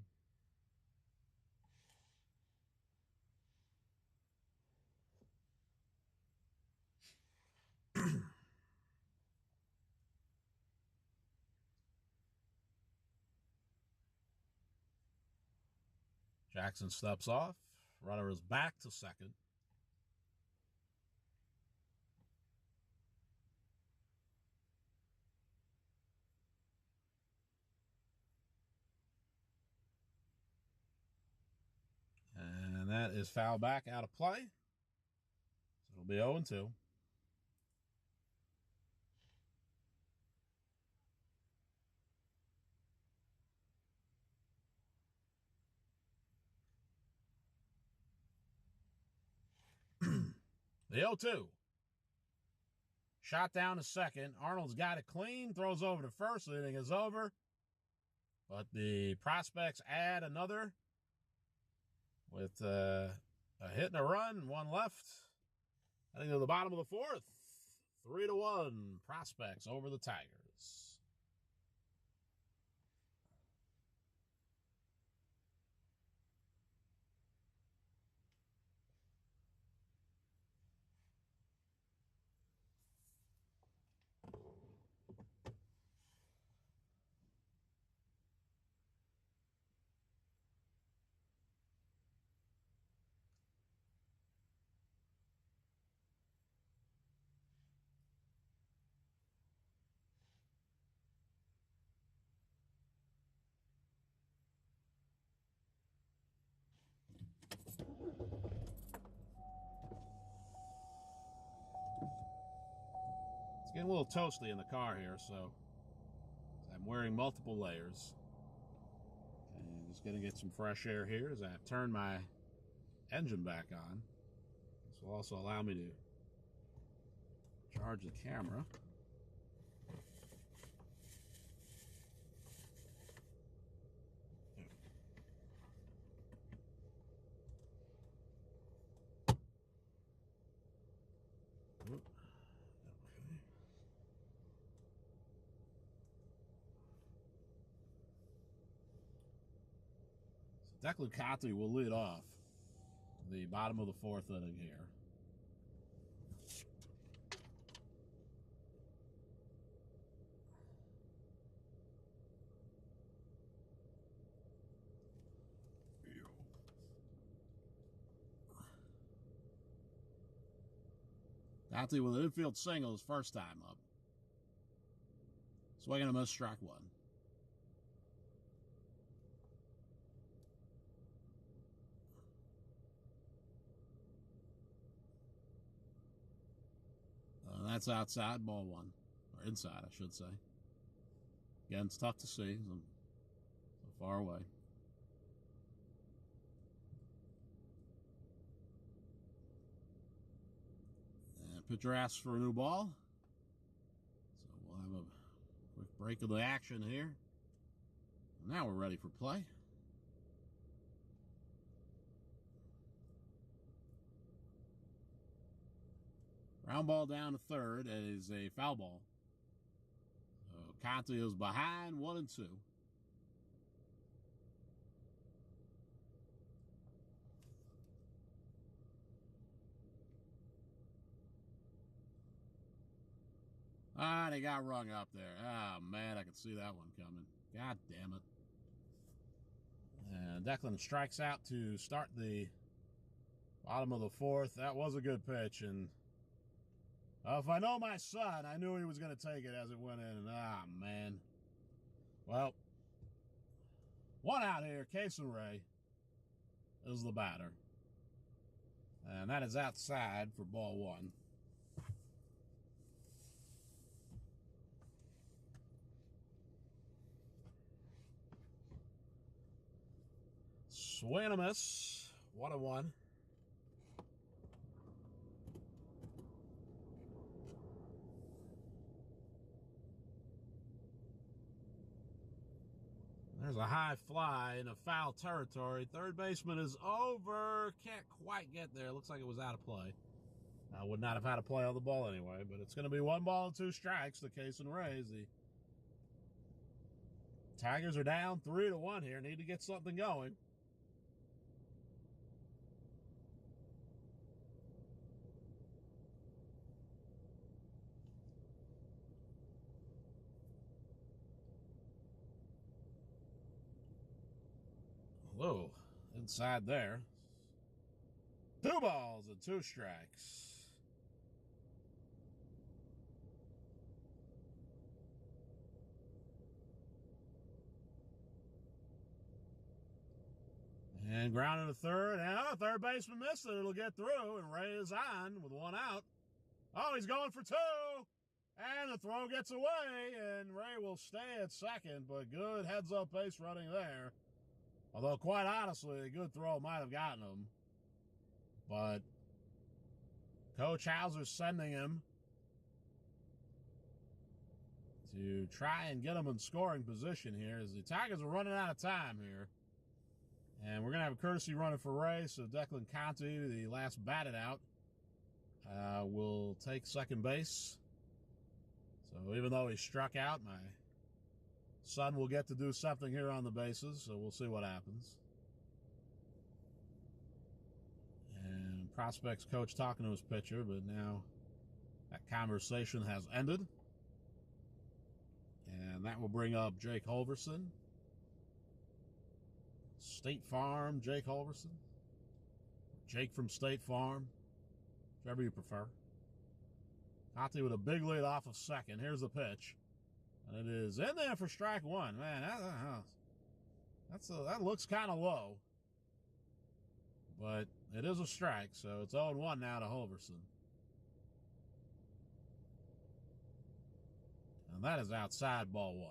Jackson steps off. Runner is back to second. And that is foul back out of play. So it'll be 0-2. The 0-2. Shot down to second. Arnold's got it clean. Throws over to first. The inning is over. But the prospects add another with a hit and a run, one left. I think to the bottom of the fourth. 3-1. Prospects over the Tigers. It's getting a little toasty in the car here, so I'm wearing multiple layers. And just going to get some fresh air here as I turn my engine back on. This will also allow me to charge the camera. Okay. So Declan Conte will lead off the bottom of the fourth inning here. Conte with an infield single his first time up. Swing and a miss, strike one. That's outside, ball one. Or inside, I should say. Again, it's tough to see. So far away. And pitcher asks for a new ball. So we'll have a quick break of the action here. Now we're ready for play. Ground ball down to third is a foul ball. So Conte is behind 1-2. Ah, they got rung up there. Ah, man, I could see that one coming. God damn it. And Declan strikes out to start the bottom of the fourth. That was a good pitch, and if I know my son, I knew he was going to take it as it went in. And man. Well, one out here. Cason Ray is the batter. And that is outside for ball one. Swing and a miss. 1-1. There's a high fly in a foul territory. Third baseman is over. Can't quite get there. Looks like it was out of play. I would not have had a play on the ball anyway, but it's going to be 1 ball and 2 strikes. The Cason Rays, the Tigers are down 3-1 here. Need to get something going. Whoa, inside there. 2 balls and 2 strikes. And grounded to third. And third baseman missed it. It'll get through. And Ray is on with 1 out. Oh, he's going for 2. And the throw gets away. And Ray will stay at second. But good heads-up base running there. Although, quite honestly, a good throw might have gotten him. But Coach Hauser's sending him to try and get him in scoring position here, as the Tigers are running out of time here. And we're going to have a courtesy running for Ray, so Declan Conti, the last batted out, will take second base. So even though he struck out, my son will get to do something here on the bases, so we'll see what happens. And prospects coach talking to his pitcher, but now that conversation has ended. And that will bring up Jake Holverson. State Farm, Jake Holverson. Jake from State Farm, whichever you prefer. Conti with a big lead off of second. Here's the pitch. And it is in there for strike 1. Man, that looks kind of low. But it is a strike, so it's 0-1 now to Holverson. And that is outside, ball 1.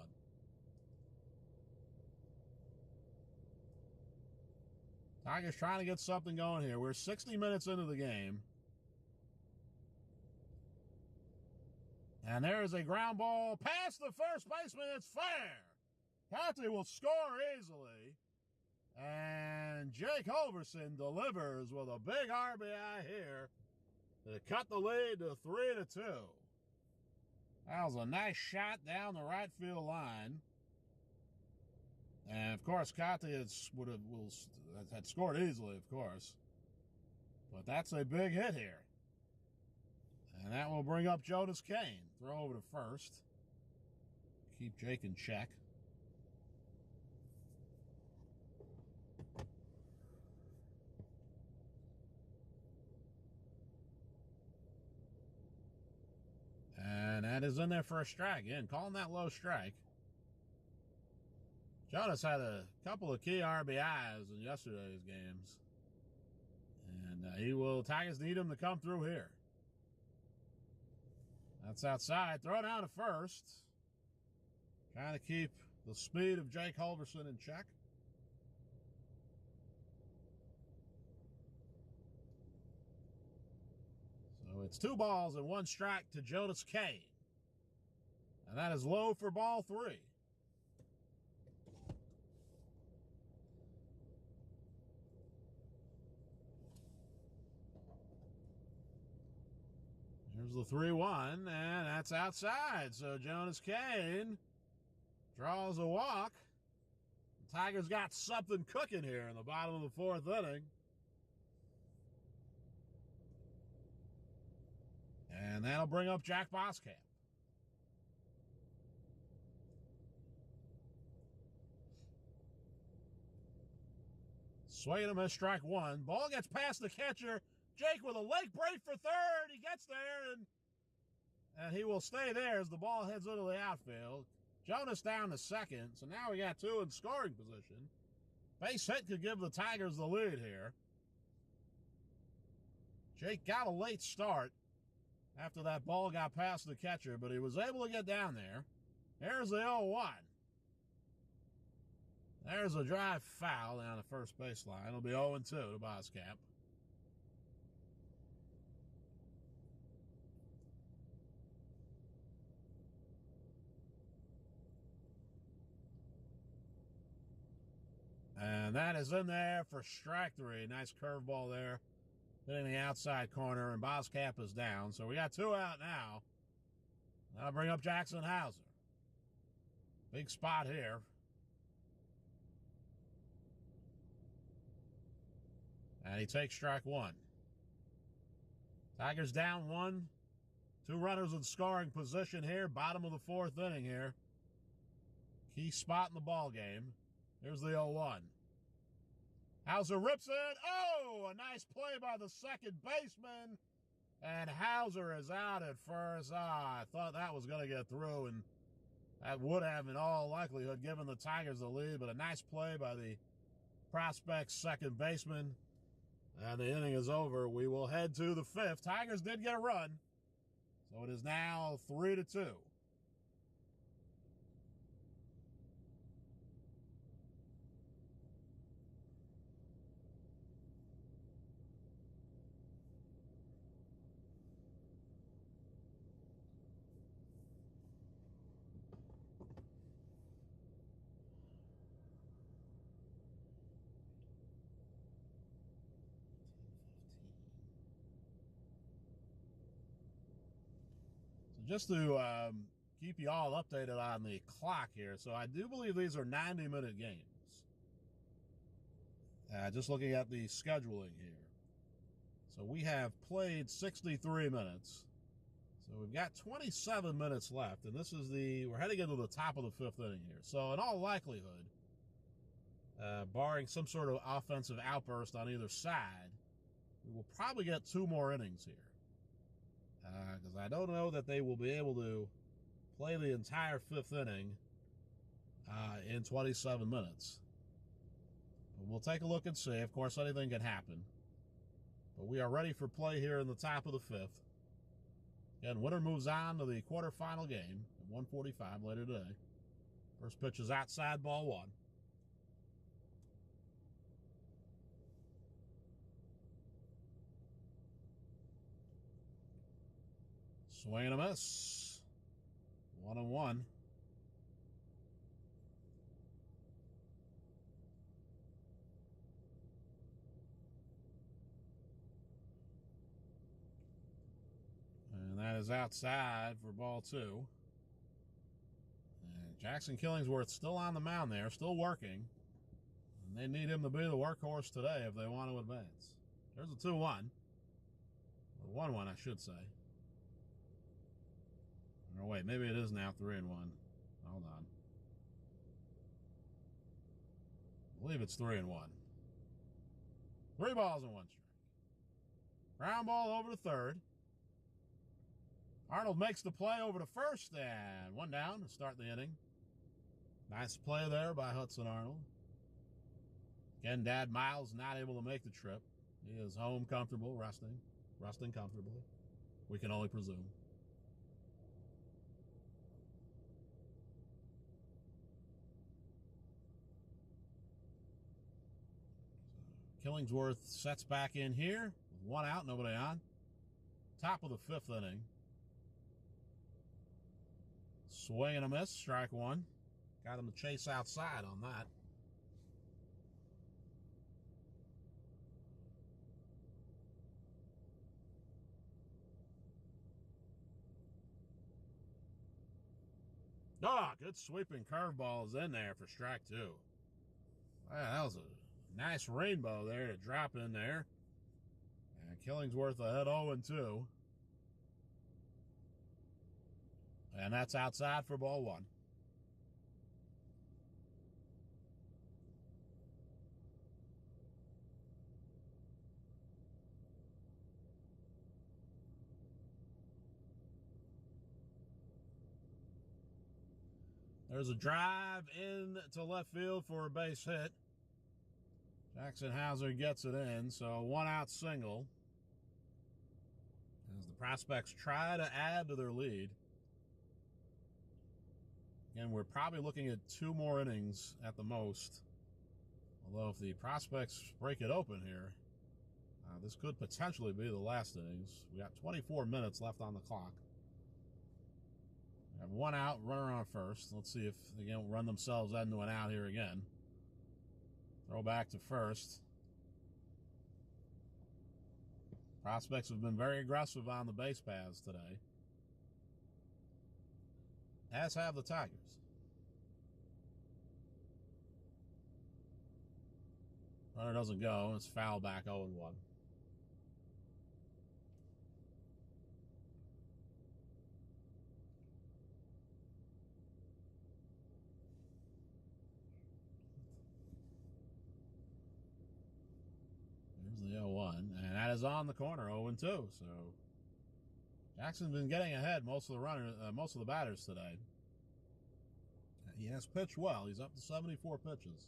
Tigers trying to get something going here. We're 60 minutes into the game. And there is a ground ball past the first baseman. It's fair. Conti will score easily. And Jake Holverson delivers with a big RBI here to cut the lead to 3-2. That was a nice shot down the right field line. And, of course, Conti had scored easily, of course. But that's a big hit here. And that will bring up Jonas Kane. Throw over to first. Keep Jake in check. And that is in there for a strike. Again, calling that low strike. Jonas had a couple of key RBIs in yesterday's games. And Tigers need him to come through here. That's outside. Throw down to first. Trying to keep the speed of Jake Holverson in check. So it's 2 balls and 1 strike to Jonas Kane. And that is low for ball 3. Here's the 3-1, and that's outside. So Jonas Kane draws a walk. The Tigers got something cooking here in the bottom of the 4th inning. And that'll bring up Jack Boskamp. Swing and a miss, strike 1. Ball gets past the catcher. Jake with a leg break for third. He gets there, and he will stay there as the ball heads into the outfield. Jonas down to second, so now we got 2 in scoring position. Base hit could give the Tigers the lead here. Jake got a late start after that ball got past the catcher, but he was able to get down there. Here's the 0-1. There's a drive foul down the first baseline. It'll be 0-2 to Boskamp. And that is in there for strike 3. Nice curveball there. Hitting the outside corner, and Boskamp is down. So we got 2 out now. That'll bring up Jackson Hauser. Big spot here And he takes strike one. Tigers down 1. 2 runners in scoring position here. Bottom of the 4th inning here. Key spot in the ball game. Here's the 0-1. Hauser rips it. Oh, a nice play by the second baseman. And Hauser is out at first. I thought that was going to get through, and that would have, in all likelihood, given the Tigers the lead. But a nice play by the prospect second baseman. And the inning is over. We will head to the 5th. Tigers did get a run, so it is now 3-2. Just to keep you all updated on the clock here, so I do believe these are 90-minute games. Just looking at the scheduling here. So we have played 63 minutes. So we've got 27 minutes left, and this is we're heading into the top of the 5th inning here. So in all likelihood, barring some sort of offensive outburst on either side, we will probably get 2 more innings here. Because I don't know that they will be able to play the entire 5th inning in 27 minutes. But we'll take a look and see. Of course, anything can happen. But we are ready for play here in the top of the 5th. Again, winner moves on to the quarterfinal game at 1:45 later today. First pitch is outside, ball 1. Swing and a miss. 1-1. And that is outside for ball 2. And Jackson Killingsworth still on the mound there, still working. And they need him to be the workhorse today if they want to advance. There's a 2-1. Or 1-1, I should say. Or wait, maybe it is now 3-1. Hold on. I believe it's 3-1. 3 balls and 1 strike. Ground ball over to third. Arnold makes the play over to first, and 1 down to start the inning. Nice play there by Hudson Arnold. Again, Dad Miles not able to make the trip. He is home comfortable, resting comfortably. We can only presume. Killingsworth sets back in here with 1 out, nobody on. Top of the 5th inning. Swing and a miss, strike 1. Got him to chase outside on that. Oh, good sweeping curveball is in there for strike 2. Wow, that was a nice rainbow there to drop in there. And Killingsworth ahead 0-2. And that's outside for ball 1. There's a drive into left field for a base hit. Jackson Hauser gets it in, so 1 out single. As the prospects try to add to their lead. Again, we're probably looking at 2 more innings at the most. Although if the prospects break it open here, this could potentially be the last innings. We got 24 minutes left on the clock. We have 1 out, runner on first. Let's see if they can run themselves into an out here again. Throw back to first. Prospects have been very aggressive on the base paths today, as have the Tigers. Runner doesn't go. It's foul back 0-1. Here's the 0-1, and that is on the corner, 0-2. So Jackson's been getting ahead most of the batters today. He has pitched well. He's up to 74 pitches,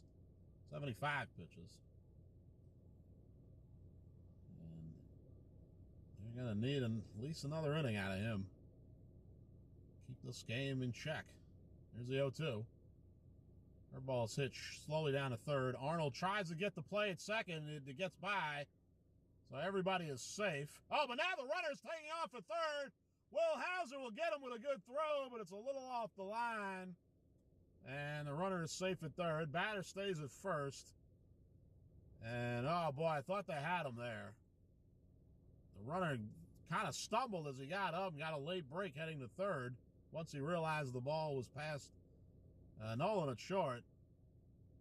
75 pitches, and they're going to need at least another inning out of him. Keep this game in check. Here's the 0-2. Her ball's hit slowly down to third. Arnold tries to get the play at second. It gets by. So everybody is safe. Oh, but now the runner's taking off at third. Will Hauser will get him with a good throw, but it's a little off the line. And the runner is safe at third. Batter stays at first. And, oh, boy, I thought they had him there. The runner kind of stumbled as he got up and got a late break heading to third once he realized the ball was past Nolan at short.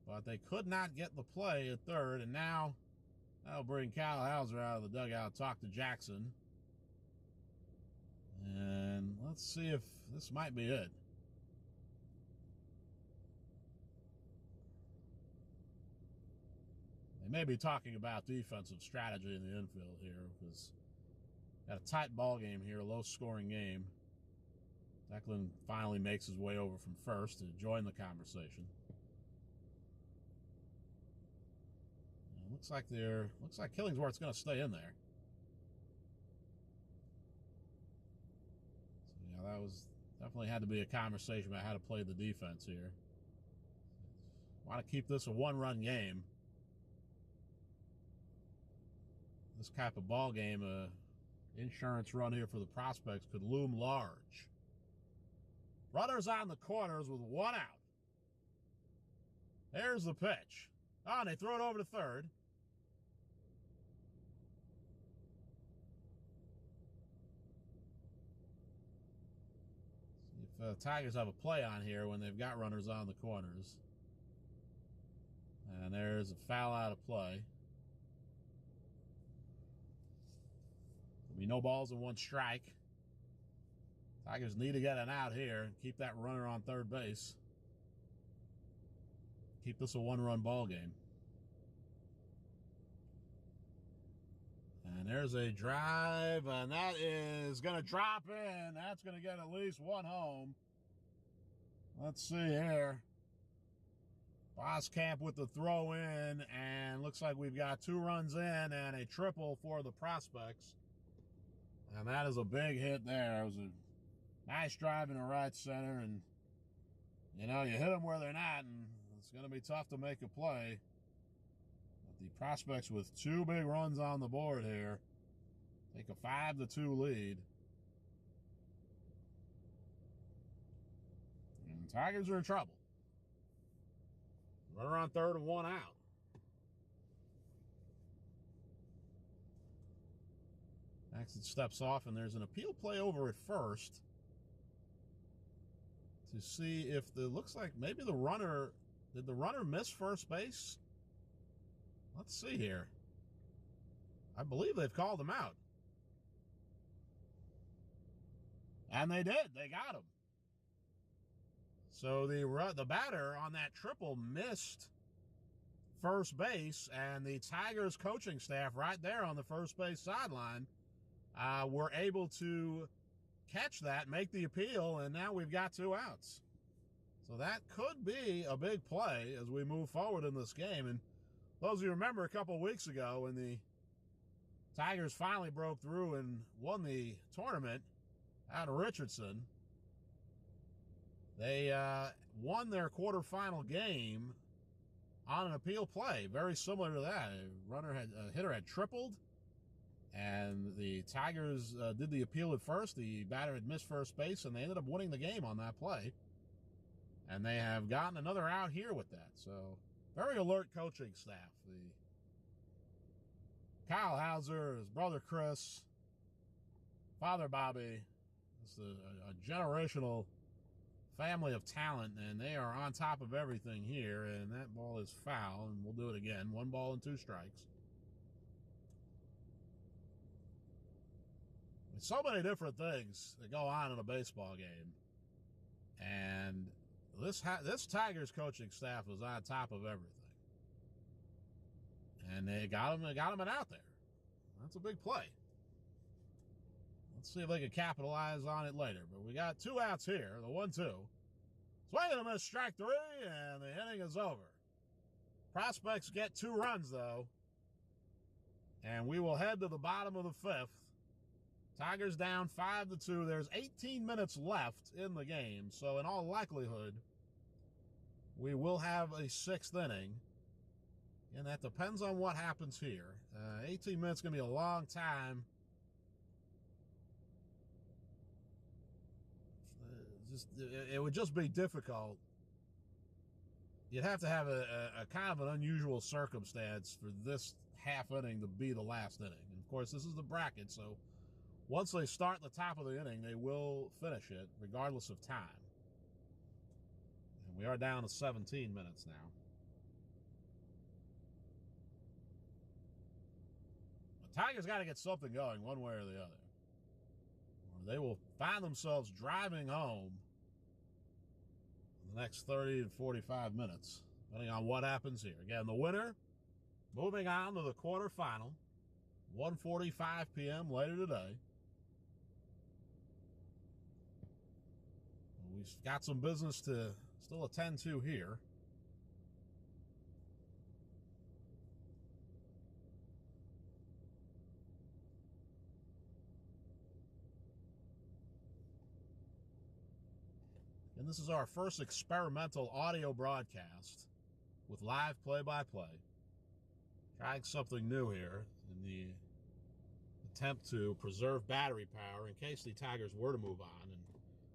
But they could not get the play at third, and now that'll bring Kyle Hauser out of the dugout, talk to Jackson. And let's see if this might be it. They may be talking about defensive strategy in the infield here, because got a tight ball game here, low-scoring game. Declan finally makes his way over from first to join the conversation. Looks like Killingsworth's going to stay in there. So yeah, that was definitely had to be a conversation about how to play the defense here. Want to keep this a one-run game. This type of ball game, insurance run here for the prospects could loom large. Runners on the corners with one out. There's the pitch. Oh, and they throw it over to third. See if Tigers have a play on here when they've got runners on the corners. And there's a foul out of play. There'll be no balls and one strike. Tigers need to get an out here and keep that runner on third base. Keep this a one-run ball game. And there's a drive, and that is going to drop in. That's going to get at least one home. Let's see here. Boskamp with the throw in, and looks like we've got 2 runs in and a triple for the prospects. And that is a big hit there. It was a nice drive in the right center, and you know, you hit them where they're not, and it's going to be tough to make a play. But the prospects with 2 big runs on the board here take a 5-2 lead. And the Tigers are in trouble. Runner on third and one out. Jackson steps off, and there's an appeal play over at first to see if looks like maybe the runner, did the runner miss first base? Let's see here. I believe they've called him out. And they did. They got him. So the batter on that triple missed first base, and the Tigers coaching staff right there on the first base sideline were able to catch that, make the appeal, and now we've got 2 outs. So that could be a big play as we move forward in this game. And those of you remember a couple of weeks ago when the Tigers finally broke through and won the tournament out of Richardson, they won their quarterfinal game on an appeal play, very similar to that. A hitter had tripled, and the Tigers did the appeal at first. The batter had missed first base, and they ended up winning the game on that play. And they have gotten another out here with that. So, very alert coaching staff. Kyle Hauser, his brother Chris, father Bobby. It's a generational family of talent, and they are on top of everything here, and that ball is foul, and we'll do it again. 1 ball and 2 strikes. There's so many different things that go on in a baseball game, and this Tigers coaching staff was on top of everything, and they got him out there. That's a big play. Let's see if they can capitalize on it later. But we got 2 outs here, the 1-2. Swing and a miss, strike 3, and the inning is over. Prospects get 2 runs, though, and we will head to the bottom of the 5th. Tigers down 5-2. There's 18 minutes left in the game, so in all likelihood, we will have a 6th inning, and that depends on what happens here. 18 minutes is going to be a long time. It would just be difficult. You'd have to have a kind of an unusual circumstance for this half inning to be the last inning. And of course, this is the bracket, so once they start the top of the inning, they will finish it regardless of time. And we are down to 17 minutes now. The Tigers got to get something going one way or the other, or they will find themselves driving home in the next 30 to 45 minutes, depending on what happens here. Again, the winner moving on to the quarterfinal, 1:45 p.m. later today. We've got some business to still attend to here. And this is our first experimental audio broadcast with live play-by-play. Trying something new here in the attempt to preserve battery power in case the Tigers were to move on and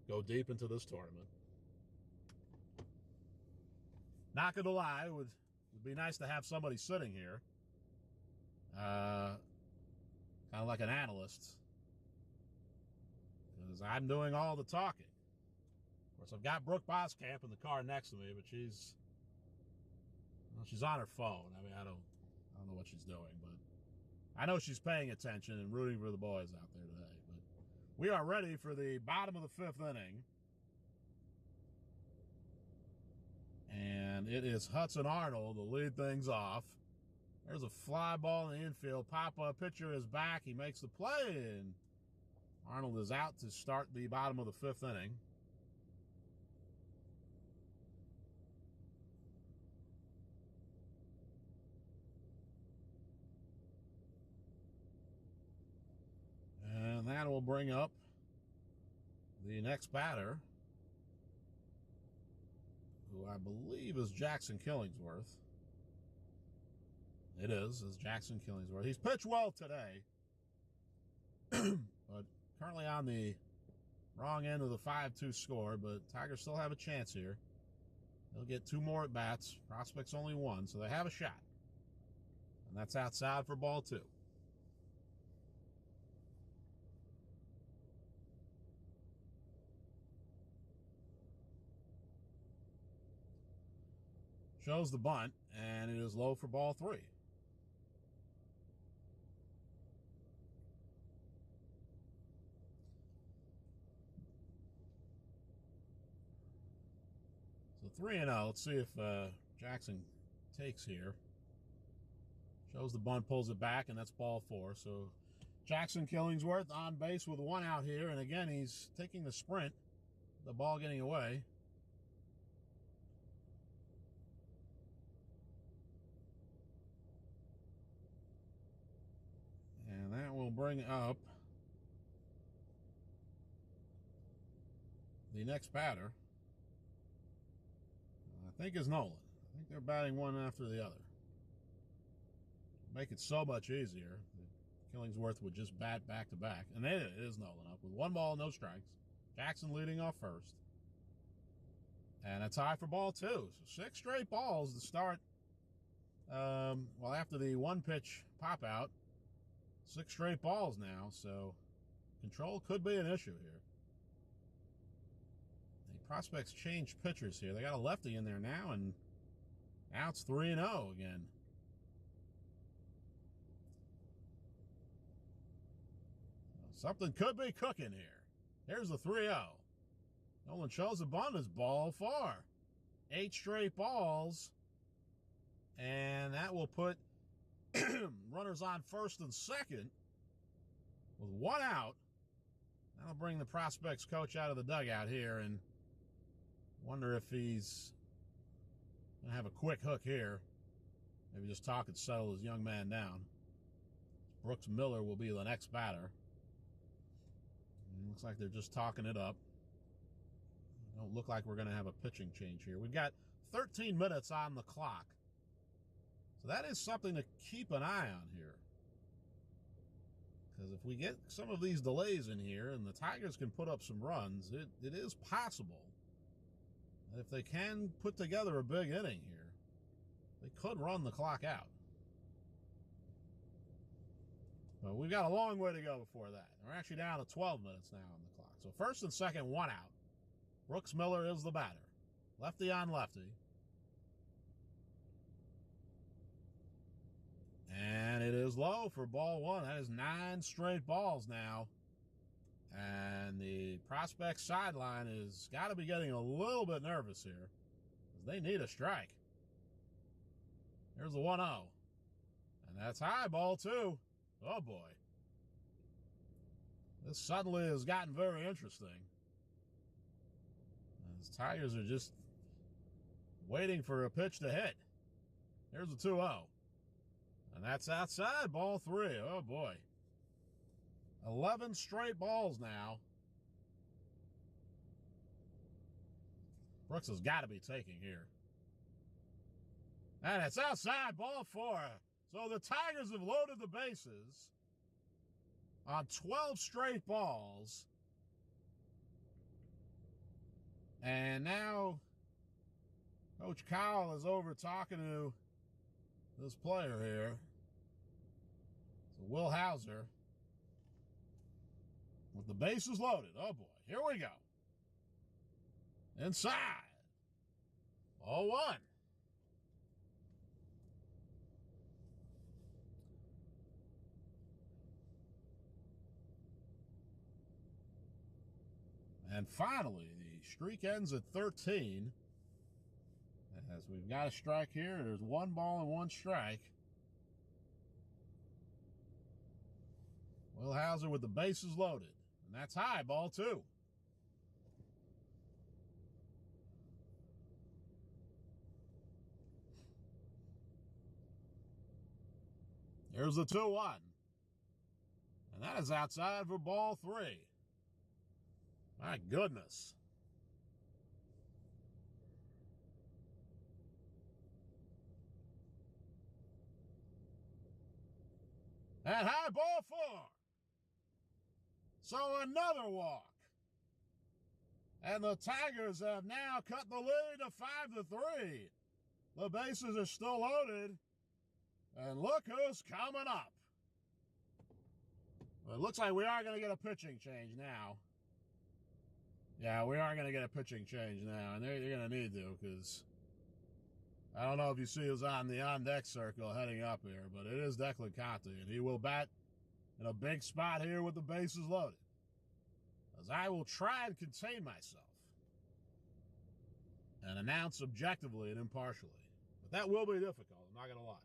go deep into this tournament. Not going to lie, it would be nice to have somebody sitting here, kind of like an analyst, because I'm doing all the talking. Of course, I've got Brooke Boskamp in the car next to me, but she's on her phone. I mean, I don't know what she's doing, but I know she's paying attention and rooting for the boys out there today. But we are ready for the bottom of the 5th inning. And it is Hudson Arnold to lead things off. There's a fly ball in the infield. Pop-up pitcher is back. He makes the play, and Arnold is out to start the bottom of the 5th inning. And that will bring up the next batter, who I believe is Jackson Killingsworth. It is Jackson Killingsworth. He's pitched well today, but currently on the wrong end of the 5-2 score, but Tigers still have a chance here. They'll get 2 more at-bats. Prospects only 1, so they have a shot. And that's outside for ball 2. Shows the bunt, and it is low for ball 3. So 3-0. Let's see if Jackson takes here. Shows the bunt, pulls it back, and that's ball 4. So Jackson Killingsworth on base with 1 out here, and again, he's taking the sprint, the ball getting away. And that will bring up the next batter. I think is Nolan. I think they're batting one after the other. Make it so much easier. Killingsworth would just bat back to back. And it is Nolan up with 1 ball, no strikes. Jackson leading off first. And a tie for ball 2. So 6 straight balls to start. Well, after the 1-pitch pop out, 6 straight balls now, so control could be an issue here. A prospects change pitchers here. They got a lefty in there now, and now it's 3-0 again. Something could be cooking here. Here's the 3-0. Nolan shows the bunt is ball 4. 8 straight balls. And that will put runners on first and second with 1 out. That'll bring the prospects coach out of the dugout here, and wonder if he's going to have a quick hook here. Maybe just talk and settle his young man down. Brooks Miller will be the next batter. Looks like they're just talking it up. Don't look like we're going to have a pitching change here. We've got 13 minutes on the clock. So that is something to keep an eye on here. Because if we get some of these delays in here and the Tigers can put up some runs, it is possible that if they can put together a big inning here, they could run the clock out. But we've got a long way to go before that. We're actually down to 12 minutes now on the clock. So first and second, 1 out. Brooks Miller is the batter. Lefty on lefty. And it is low for ball 1. That is 9 straight balls now. And the prospect sideline has got to be getting a little bit nervous here, because they need a strike. Here's the 1-0. And that's high, ball 2. Oh boy. This suddenly has gotten very interesting. The Tigers are just waiting for a pitch to hit. Here's the 2-0. And that's outside, ball 3. Oh boy. 11 straight balls now. Brooks has got to be taking here. And it's outside, ball 4. So the Tigers have loaded the bases on 12 straight balls. And now Coach Kyle is over talking to this player here. So Will Hauser with the bases loaded. Oh boy, here we go. Inside. 0-1. And finally, the streak ends at 13. As we've got a strike here, there's 1 ball and 1 strike. Will Hauser with the bases loaded. And that's high, ball 2. Here's the 2-1. And that is outside for ball 3. My goodness. And high, ball 4. So another walk. And the Tigers have now cut the lead to 5-3. The bases are still loaded. And look who's coming up. Well, it looks like we are going to get a pitching change now. Yeah, we are going to get a pitching change now. And you're going to need to, because I don't know if you see who's on the on-deck circle heading up here, but it is Declan Conte, and he will bat in a big spot here with the bases loaded. As I will try and contain myself and announce objectively and impartially. But that will be difficult, I'm not going to lie.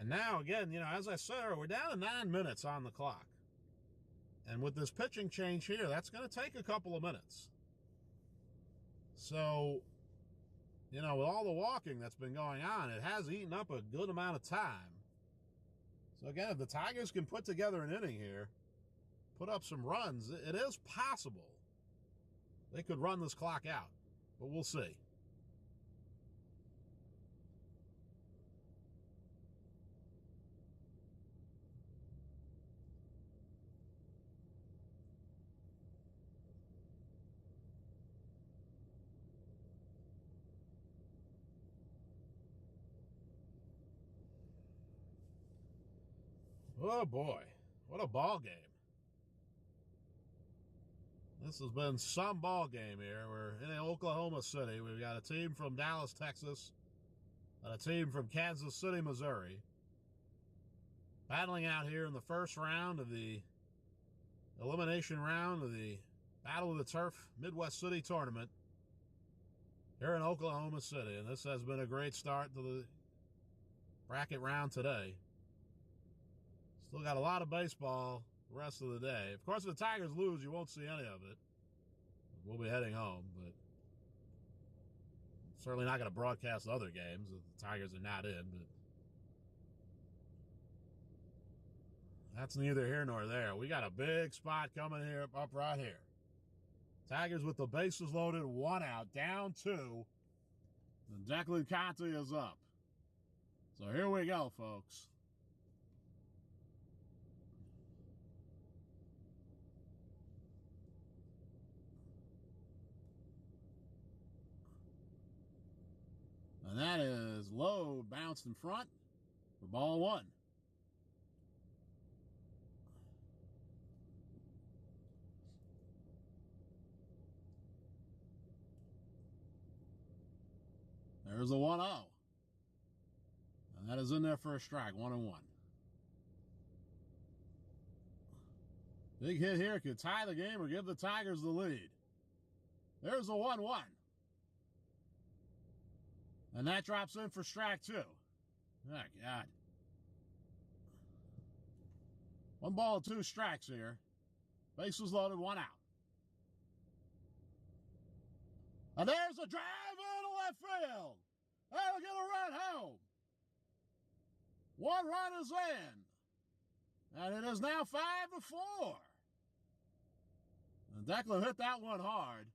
And now, again, as I said, we're down to 9 minutes on the clock. And with this pitching change here, that's going to take a couple of minutes. So, with all the walking that's been going on, it has eaten up a good amount of time. So again, if the Tigers can put together an inning here, put up some runs, it is possible they could run this clock out. But we'll see. Oh boy, what a ball game. This has been some ball game here. We're in Oklahoma City. We've got a team from Dallas, Texas, and a team from Kansas City, Missouri, battling out here in the first round of the elimination round of the Battle of the Turf Midwest City Tournament here in Oklahoma City. And this has been a great start to the bracket round today. Still got a lot of baseball the rest of the day. Of course, if the Tigers lose, you won't see any of it. We'll be heading home, but certainly not going to broadcast other games if the Tigers are not in. But that's neither here nor there. We got a big spot coming here, up right here. Tigers with the bases loaded, 1 out, down 2. And Declan Conte is up. So here we go, folks. And that is low, bounced in front for ball 1. There's a 1-0. And that is in there for a strike, 1-1. Big hit here could tie the game or give the Tigers the lead. There's a 1-1. And that drops in for strike 2. Oh, God. 1 ball, 2 strikes here. Bases loaded, 1 out. And there's a drive into left field. That'll get a run home. 1 run is in. And it is now 5-4. And Declan hit that one hard.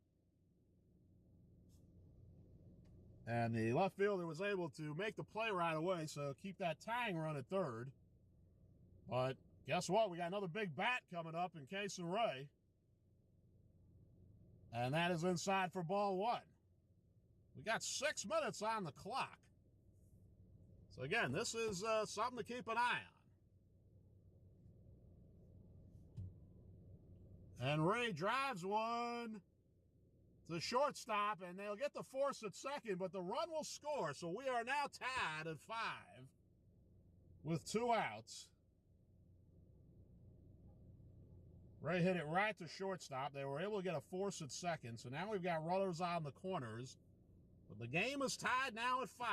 And the left fielder was able to make the play right away, so keep that tying run at third. But guess what? We got another big bat coming up in Case and Ray. And that is inside for ball 1. We got 6 minutes on the clock. So again, this is something to keep an eye on. And Ray drives one to shortstop, and they'll get the force at second, but the run will score. So we are now tied at 5 with 2 outs. Ray hit it right to shortstop. They were able to get a force at second, so now we've got runners on the corners. But the game is tied now at 5.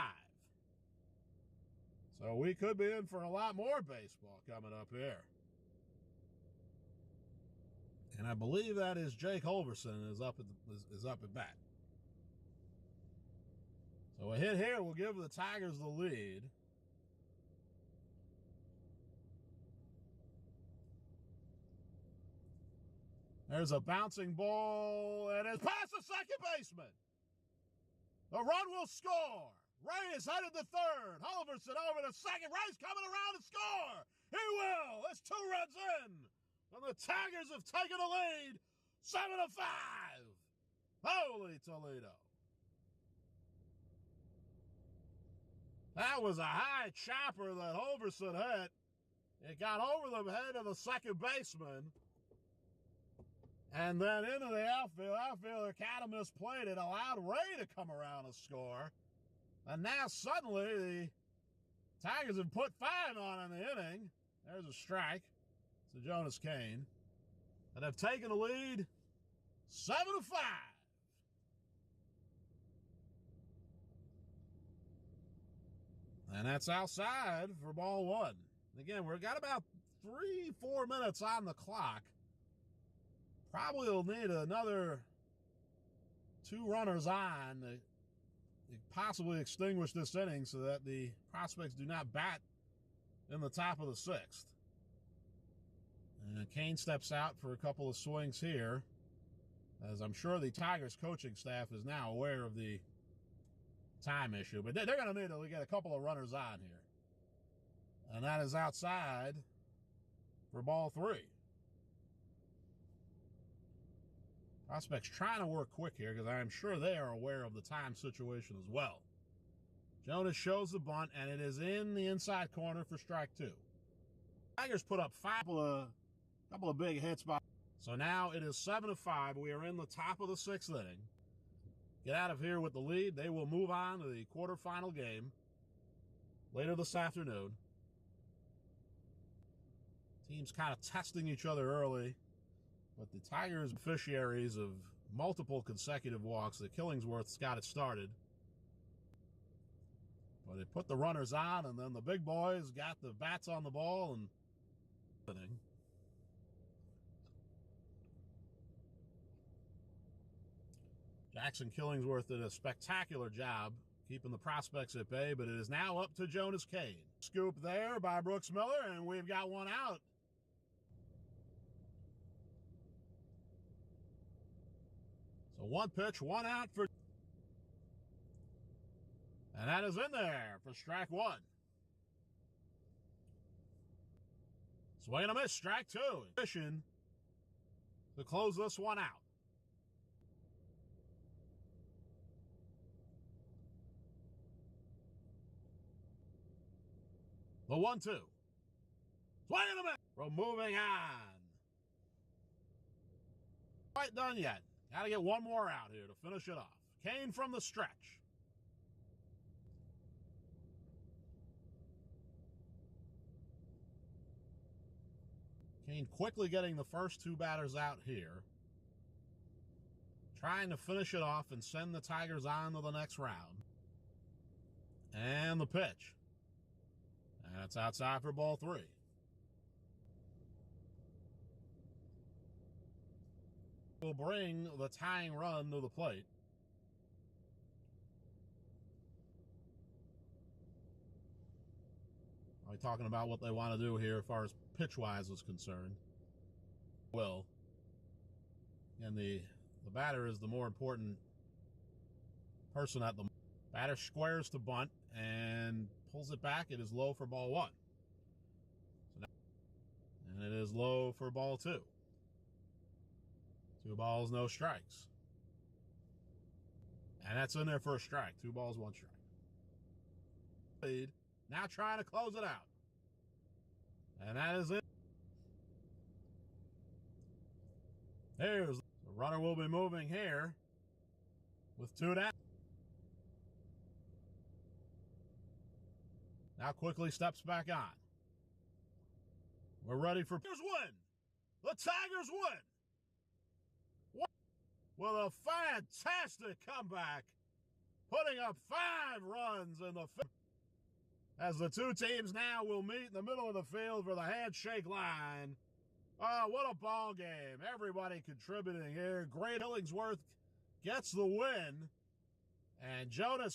So we could be in for a lot more baseball coming up here. And I believe that is Jake Holverson is up at bat. So a hit here will give the Tigers the lead. There's a bouncing ball, and it's past the second baseman. The run will score. Ray is headed to third. Holverson over to second. Ray's coming around to score. He will. It's 2 runs in. And the Tigers have taken the lead, 7-5. Holy Toledo. That was a high chopper that Holverson hit. It got over the head of the second baseman. And then into the outfield. Outfielder kind of misplayed it, allowed Ray to come around and score. And now suddenly the Tigers have put 5 on in the inning. There's a strike to Jonas Kane. And have taken the lead 7-5. And that's outside for ball 1. Again, we've got about 3-4 minutes on the clock. Probably will need another 2 runners on to possibly extinguish this inning so that the prospects do not bat in the top of the 6th. And Kane steps out for a couple of swings here, as I'm sure the Tigers coaching staff is now aware of the time issue. But they're going to need to get a couple of runners on here. And that is outside for ball 3. Prospects trying to work quick here because I'm sure they are aware of the time situation as well. Jonas shows the bunt, and it is in the inside corner for strike 2. Tigers put up 5, couple of big hits by So now it is 7-5. We are in the top of the 6th inning. Get out of here with the lead. They will move on to the quarterfinal game later this afternoon. Teams kind of testing each other early, but the Tigers beneficiaries of multiple consecutive walks. The Killingsworths got it started. But they put the runners on, and then the big boys got the bats on the ball and Jackson Killingsworth did a spectacular job keeping the prospects at bay, but it is now up to Jonas Kane. Scoop there by Brooks Miller, and we've got one out. So one pitch, one out for... And that is in there for strike one. Swing and a miss, strike two. Mission to close this one out. The 1-2. Swing and a miss. We're moving on. Quite done yet. Got to get one more out here to finish it off. Kane from the stretch. Kane quickly getting the first two batters out here. Trying to finish it off and send the Tigers on to the next round. And the pitch. And it's outside for ball 3. Will bring the tying run to the plate. Are we talking about what they want to do here as far as pitch-wise is concerned? Will. And the batter is the more important person at the moment. Batter squares to bunt and pulls it back. It is low for ball 1. And it is low for ball 2. 2 balls, no strikes. And that's in there for a strike. 2 balls, 1 strike. Lead. Now trying to close it out. And that is it. There's the runner will be moving here with 2 down. Now quickly steps back on. We're ready for Tigers win. The Tigers win. With a fantastic comeback, putting up 5 runs in the fifth. As the two teams now will meet in the middle of the field for the handshake line. Oh, what a ball game. Everybody contributing here. Great. Killingsworth gets the win. And Jonas